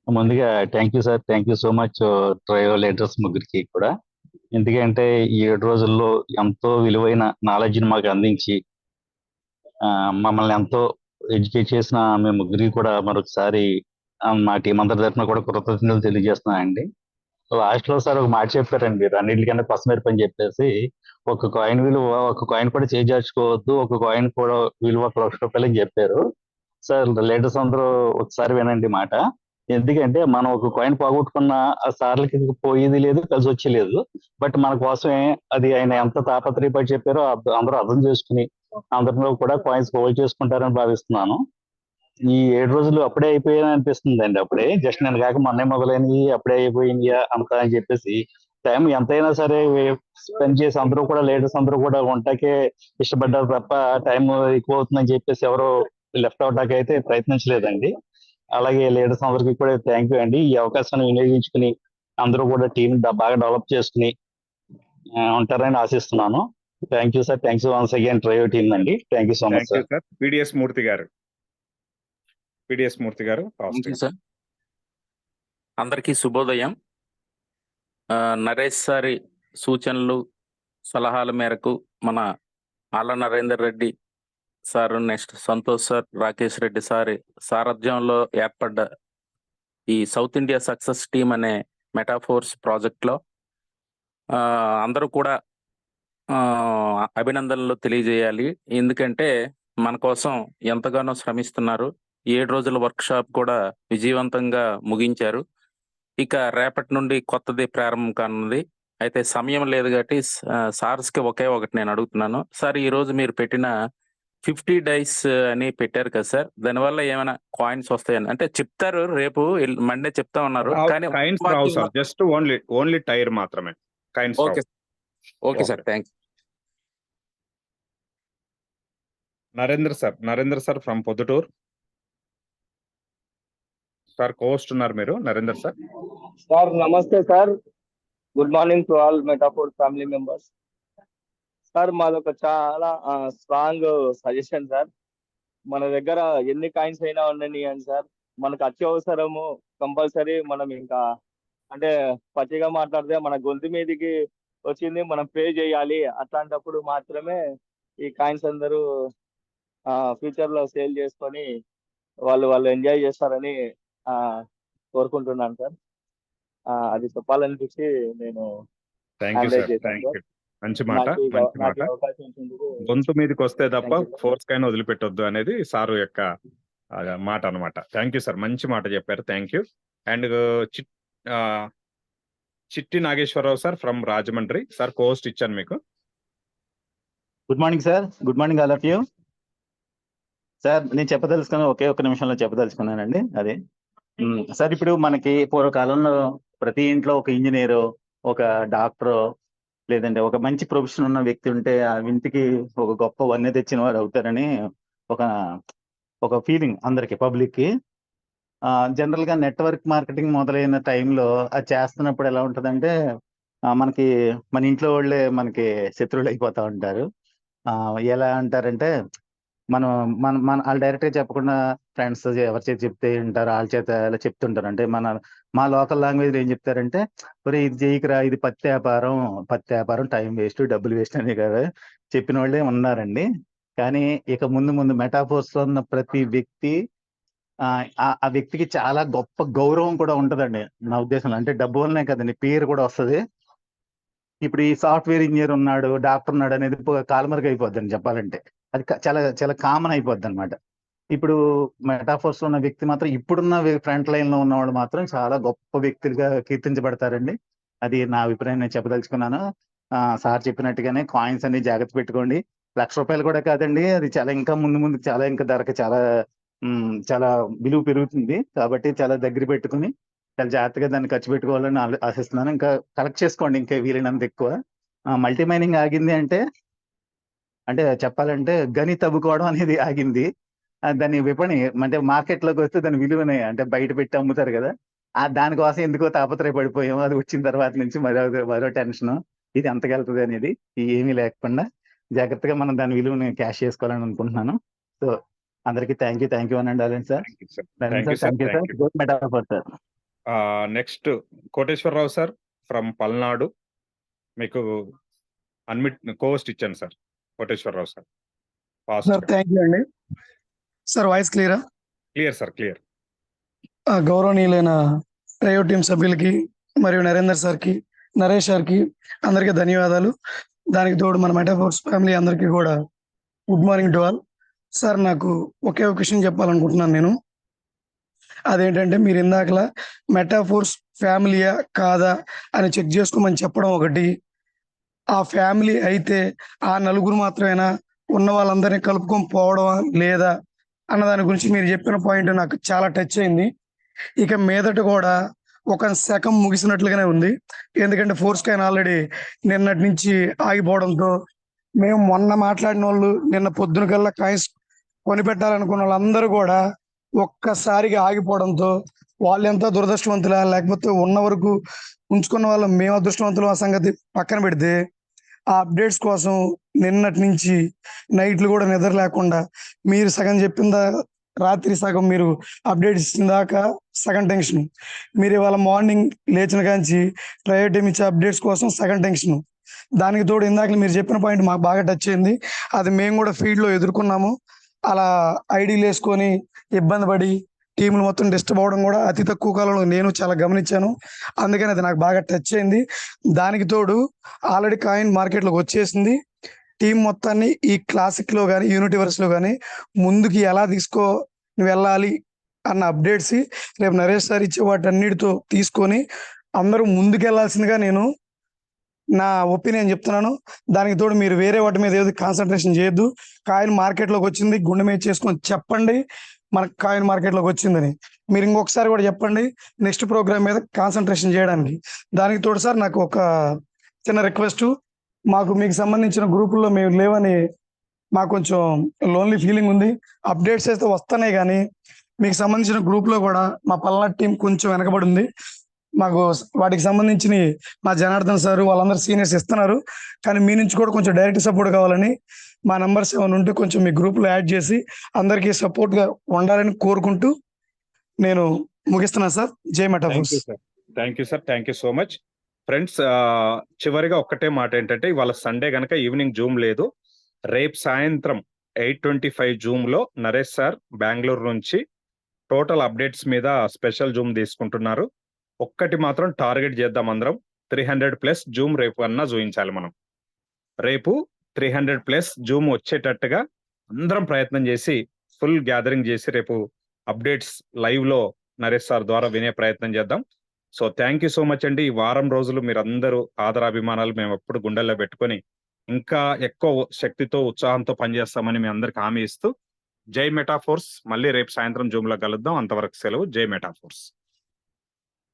ముందుగా thank you sir, thank you so much trio leaders ముగ్గురికి కూడా. ఎందుకంటే ఈ 7 రోజుల్లో ఎంతో విలువైన నాలెడ్జ్ని మాకు అందించి మమ్మల్ని ఎంతో ఎడ్యుకేట్ చేసిన మీ ముగ్గురికి కూడా మరొకసారి మా టీం అందరి తరఫున కూడా కృతజ్ఞతలు తెలియజేస్తున్నానండి. లాస్ట్ లో సార్ ఒక మాట చెప్పారండి, అన్నిటికన్నా పసమేరు పని చెప్పేసి, ఒక కాయిన్ విలువ ఒక కాయిన్ కూడా చేజార్చుకోవద్దు, ఒక కాయిన్ కూడా విలువ ₹1,00,000 అని చెప్పారు. సార్ లీడర్స్ అందరూ ఒకసారి వినండి మాట. ఎందుకంటే మనం ఒక కాయిన్ పోగొట్టుకున్న ఆ సార్లకి పోయేది లేదు, కలిసి వచ్చేలేదు. బట్ మన కోసమే అది ఆయన ఎంత తాపత్రయపడి చెప్పారో అందరూ అర్థం చేసుకుని అందరిలో కూడా కాయిన్స్ హోల్డ్ చేసుకుంటారని భావిస్తున్నాను. ఈ 7 రోజులు అప్పుడే అయిపోయాయని అనిపిస్తుంది అండి. అప్పుడే జస్ట్ నేను కాక మొన్నే మొదలైనవి, అప్పుడే అయిపోయింది అంతా అని చెప్పేసి టైం ఎంతైనా సరే స్పెండ్ చేసి అందరూ కూడా లీడర్స్ అందరూ కూడా ఉంటాకే ఇష్టపడ్డారు తప్ప టైం ఎక్కువ అవుతుందని చెప్పేసి ఎవరు లెఫ్ట్ అవటానికి అయితే ప్రయత్నించలేదండి. అలాగే లీడర్స్ అందరికీ కూడా థ్యాంక్ యూ అండి. ఈ అవకాశాన్ని వినియోగించుకుని అందరూ కూడా టీం బాగా డెవలప్ చేసుకుని ఉంటారని ఆశిస్తున్నాను. Thank you sir. Thanks once again trio team అండి. Thank you so much sir. PDS Murthy గారు. Thank you sir. అందరికీ శుభోదయం. నరేష్ సారి సూచనలు సలహాల మేరకు మన Alla Narender Reddy sir, next Santosh sir, Rakesh Reddy sir సారథ్యంలో ఏర్పడ్డ ఈ సౌత్ ఇండియా సక్సెస్ టీమ్ అనే మెటాఫోర్స్ ప్రాజెక్ట్ లో అందరూ కూడా అభినందనలు తెలియజేయాలి. ఎందుకంటే మన కోసం ఎంతగానో శ్రమిస్తున్నారు. 7 రోజుల వర్క్ షాప్ కూడా విజయవంతంగా ముగించారు. ఇక రేపటి నుండి కొత్తది ప్రారంభం కానుంది. అయితే సమయం లేదు కాబట్టి సార్స్ కి ఒకే ఒకటి నేను అడుగుతున్నాను. సార్, ఈ రోజు మీరు పెట్టిన 50 డైస్ అని పెట్టారు కదా సార్, దానివల్ల ఏమైనా కాయిన్స్ వస్తాయని అంటే చెప్తారు, రేపు మండే చెప్తా ఉన్నారు. కానీ జస్ట్ ఓన్లీ టైర్ మాత్రమే. Okay sir, thanks. Narendra sir from Proddatur sir. కోస్ట్ ఉన్నారు మీరు, నరేందర్ సార్. సార్ నమస్తే sir. Good morning to all Metaphor family members. Sir మాదొక చాలా స్ట్రాంగ్ సజెషన్ సార్. మన దగ్గర ఎన్ని కాయిన్స్ అయినా ఉండని అని సార్, మనకు అత్యవసరము కంపల్సరీ మనం ఇంకా అంటే పచ్చిగా మాట్లాడితే మన గొంతు మీదకి వచ్చింది మనం పే చేయాలి. అట్లాంటప్పుడు మాత్రమే ఈ కాయిన్స్ అందరూ ఫ్యూచర్ లో సేల్ చేసుకొని వాళ్ళు ఎంజాయ్ చేస్తారని కోరుకుంటున్నాను సార్. అది చెప్పాలనిపించి నేను మంచి మాట. గొంతు మీదకి వస్తే తప్ప ఫోర్స్ కైనా వదిలిపెట్టొద్దు అనేది సారు యొక్క మాట అనమాట. థ్యాంక్ యూ సార్, మంచి మాట చెప్పారు. Thank you. And Chitti Nageswararao sir from Rajahmundry sir. కోస్ట్ ఇచ్చాను మీకు. Good morning sir. Good morning all of you. సార్ నేను చెప్పదలుచుకున్నాను, ఒకే ఒక్క నిమిషంలో చెప్పదలుచుకున్నానండి. అదే సార్, ఇప్పుడు మనకి పూర్వకాలంలో ప్రతి ఇంట్లో ఒక ఇంజనీరు, ఒక డాక్టరు, లేదంటే ఒక మంచి ప్రొఫెషన్ ఉన్న వ్యక్తి ఉంటే ఆ ఇంటికి ఒక గొప్ప వన్నె తెచ్చిన వాడు అవుతారని ఒక ఫీలింగ్ అందరికి, పబ్లిక్ కి. జనరల్ గా నెట్వర్క్ మార్కెటింగ్ మొదలైన టైంలో అది చేస్తున్నప్పుడు ఎలా ఉంటుందంటే మనకి మన ఇంట్లో వాళ్ళే మనకి శత్రువులు అయిపోతా ఉంటారు. ఎలా అంటారంటే మనం మన మన వాళ్ళు డైరెక్ట్ గా చెప్పకుండా ఫ్రెండ్స్ ఎవరి చేతి చెప్తే ఉంటారు, వాళ్ళ చేత ఇలా చెప్తుంటారు. అంటే మా లోకల్ లాంగ్వేజ్ ఏం చెప్తారంటే, ఒరే ఇది చేయకురా, ఇది పత్తి వ్యాపారం టైం వేస్ట్, డబ్బులు వేస్ట్ అని కదా చెప్పిన వాళ్ళే ఉన్నారండి. కానీ ఇక ముందు మెటాఫోర్స్ లో ఉన్న ప్రతి వ్యక్తి ఆ వ్యక్తికి చాలా గొప్ప గౌరవం కూడా ఉంటదండి నా ఉద్దేశంలో. అంటే డబ్బు వల్లనే కదండి, పేరు కూడా వస్తుంది. ఇప్పుడు ఈ సాఫ్ట్వేర్ ఇంజనీర్ ఉన్నాడు, డాక్టర్ ఉన్నాడు అనేది కాలమరుగు అయిపోద్దండి చెప్పాలంటే. అది చాలా చాలా కామన్ అయిపోద్ది అనమాట. ఇప్పుడు మెటాఫోర్స్ లో ఉన్న వ్యక్తి మాత్రం, ఇప్పుడున్న ఫ్రంట్ లైన్ లో ఉన్న వాళ్ళు మాత్రం చాలా గొప్ప వ్యక్తులుగా కీర్తించబడతారండి. అది నా అభిప్రాయం, నేను చెప్పదలుచుకున్నాను. సార్ చెప్పినట్టుగానే కాయిన్స్ అన్ని జాగ్రత్త పెట్టుకోండి. ₹1,00,000 కూడా కాదండి, అది చాలా ఇంకా ముందు చాలా ఇంకా ధరకి చాలా విలువ పెరుగుతుంది. కాబట్టి చాలా దగ్గర పెట్టుకుని చాలా జాగ్రత్తగా దాన్ని ఖర్చు పెట్టుకోవాలని ఆశిస్తున్నాను. ఇంకా కలెక్ట్ చేసుకోండి ఇంకా వీలైనంత ఎక్కువ. మల్టీ మైనింగ్ ఆగింది అంటే చెప్పాలంటే గని తవ్వుకోవడం అనేది ఆగింది. దాని విపణి అంటే మార్కెట్ లోకి వస్తే దాని విలువని అంటే బయట పెట్టి అమ్ముతారు కదా, దానికోసం ఎందుకో తాపత్రయపడిపోయాము. అది వచ్చిన తర్వాత నుంచి మరో టెన్షన్, ఇది ఎంతకెళ్తుంది అనేది ఏమీ లేకుండా జాగ్రత్తగా మనం దాని విలువని క్యాష్ చేసుకోవాలని అనుకుంటున్నాను. సో అందరికీ థ్యాంక్ యూ అనండి అలాంటి sir. Thank you sir. Next Koteswararao sir from Palnadu, మీకు అన్మిట్ కోస్ట్ ఇచ్చాను sir. Koteswararao sir, sir thank you అండి. సార్ వాయిస్ క్లియరా? Clear sir, clear. గౌరవనీయులైన ట్రయో టీం సభ్యులకి మరియు నరేందర్ సార్కి, నరేష్ సార్కి అందరికీ ధన్యవాదాలు. దానికి తోడు మన మెటాఫోర్స్ ఫ్యామిలీ అందరికీ కూడా good morning to all. Sir నాకు ఒకే ఒక విషయం చెప్పాలనుకుంటున్నాను నేను. అదేంటంటే, మీరు ఇందాకలా మెటాఫోర్స్ ఫ్యామిలీయా కాదా అని చెక్ చేసుకోమని చెప్పడం ఒకటి, ఆ ఫ్యామిలీ అయితే ఆ నలుగురు మాత్రమేనా, ఉన్న వాళ్ళందరినీ కలుపుకొని పోవడం లేదా అన్న దాని గురించి మీరు చెప్పిన పాయింట్ నాకు చాలా టచ్ అయింది. ఇక మీదట కూడా ఒక శకం ముగిసినట్లుగానే ఉంది. ఎందుకంటే ఫోర్స్ కాయిన్ ఆల్రెడీ నిన్నటి నుంచి ఆగిపోవడంతో, మేము మొన్న మాట్లాడిన వాళ్ళు నిన్న పొద్దున కల్లా కాయిన్స్ కొనిపెట్టాలనుకున్న వాళ్ళందరూ కూడా ఒక్కసారిగా ఆగిపోవడంతో, వాళ్ళు ఎంత దురదృష్టవంతులా, లేకపోతే ఉన్న వరకు ఉంచుకున్న వాళ్ళు మేము అదృష్టవంతులు ఆ సంగతి పక్కన పెడితే, ఆ అప్డేట్స్ కోసం నిన్నటి నుంచి నైట్లు కూడా నిద్ర లేకుండా, మీరు సగం చెప్పిందా రాత్రి సగం మీరు అప్డేట్స్ ఇచ్చిన దాకా సగం టెన్షన్, మీరు ఇవాళ మార్నింగ్ లేచిన కాంచి ట్రయో టీం ఇచ్చే అప్డేట్స్ కోసం సగం టెన్షన్. దానికి తోడు ఇందాక మీరు చెప్పిన పాయింట్ మాకు బాగా టచ్ అయింది. అది మేము కూడా ఫీల్డ్లో ఎదుర్కొన్నాము. అలా ఐడీలు వేసుకొని ఇబ్బంది పడి టీంలు మొత్తం డిస్టర్బ్ అవడం కూడా అతి తక్కువ కాలంలో నేను చాలా గమనించాను. అందుకని అది నాకు బాగా టచ్ అయింది. దానికి తోడు ఆల్రెడీ కాయిన్ మార్కెట్లోకి వచ్చేసింది. టీం మొత్తాన్ని ఈ క్లాసిక్లో కానీ యూనివర్స్లో కానీ ముందుకి ఎలా వెళ్ళాలి అన్న అప్డేట్స్ రేపు నరేష్ సార్ ఇచ్చే వాటన్నిటితో తీసుకొని అందరూ ముందుకెళ్లాల్సిందిగా నేను నా ఒపీనియన్ చెప్తున్నాను. దానికి తోడు మీరు వేరే వాటి మీద ఏది కాన్సన్ట్రేషన్ చేయొద్దు. కాయిన్ మార్కెట్లోకి వచ్చింది, గుండె మీద చేసుకొని చెప్పండి మనకు కాయిన్ మార్కెట్లోకి వచ్చిందని. మీరు ఇంకొకసారి కూడా చెప్పండి నెక్స్ట్ ప్రోగ్రామ్ మీద కాన్సన్ట్రేషన్ చేయడానికి. దానికి తోడు సార్ నాకు ఒక చిన్న రిక్వెస్ట్, మీకు సంబంధించిన గ్రూపుల్లో మేము లేవని మాకు కొంచెం లోన్లీ ఫీలింగ్ ఉంది. అప్డేట్స్ అయితే వస్తున్నాయి కానీ మీకు సంబంధించిన గ్రూప్లో కూడా మా పల్నాడు టీం కొంచెం వెనకబడి ఉంది. మాకు వాటికి సంబంధించిన మా జనార్దన్ సార్ వాళ్ళందరూ సీనియర్స్ ఇస్తున్నారు, కానీ మీ నుంచి కూడా కొంచెం డైరెక్ట్ సపోర్ట్ కావాలని మా నంబర్స్ ఏమైనా ఉంటే కొంచెం మీ గ్రూప్లో యాడ్ చేసి అందరికీ సపోర్ట్గా ఉండాలని కోరుకుంటూ నేను ముగిస్తున్నాను సార్. జై Metaforce. Thank you so much friends. చివరిగా ఒక్కటే మాట ఏంటంటే, ఇవాళ సండే కనుక ఈవినింగ్ జూమ్ లేదు. రేపు సాయంత్రం 8:25 జూమ్ లో నరేష్ సార్ బెంగళూరు నుంచి టోటల్ అప్డేట్స్ మీద స్పెషల్ జూమ్ తీసుకుంటున్నారు. ఒక్కటి మాత్రం టార్గెట్ చేద్దాం అందరం, 300+ జూమ్ రేపు అన్నా చూపించాలి మనం. రేపు 300+ జూమ్ వచ్చేటట్టుగా అందరం ప్రయత్నం చేసి ఫుల్ గ్యాదరింగ్ చేసి రేపు అప్డేట్స్ లైవ్ లో నరేష్ సార్ ద్వారా వినే ప్రయత్నం చేద్దాం. So thank you so much అండి. ఈ వారం రోజులు మీరందరూ ఆదరాభిమానాలు మేము ఎప్పుడు గుండెల్లో పెట్టుకొని ఇంకా ఎక్కువ శక్తితో ఉత్సాహంతో పనిచేస్తామని మీ అందరికి హామీ ఇస్తూ జై మెటాఫోర్స్. మళ్ళీ రేపు సాయంత్రం జూమ్ లో కలుద్దాం. అంతవరకు సెలవు. జై మెటాఫోర్స్.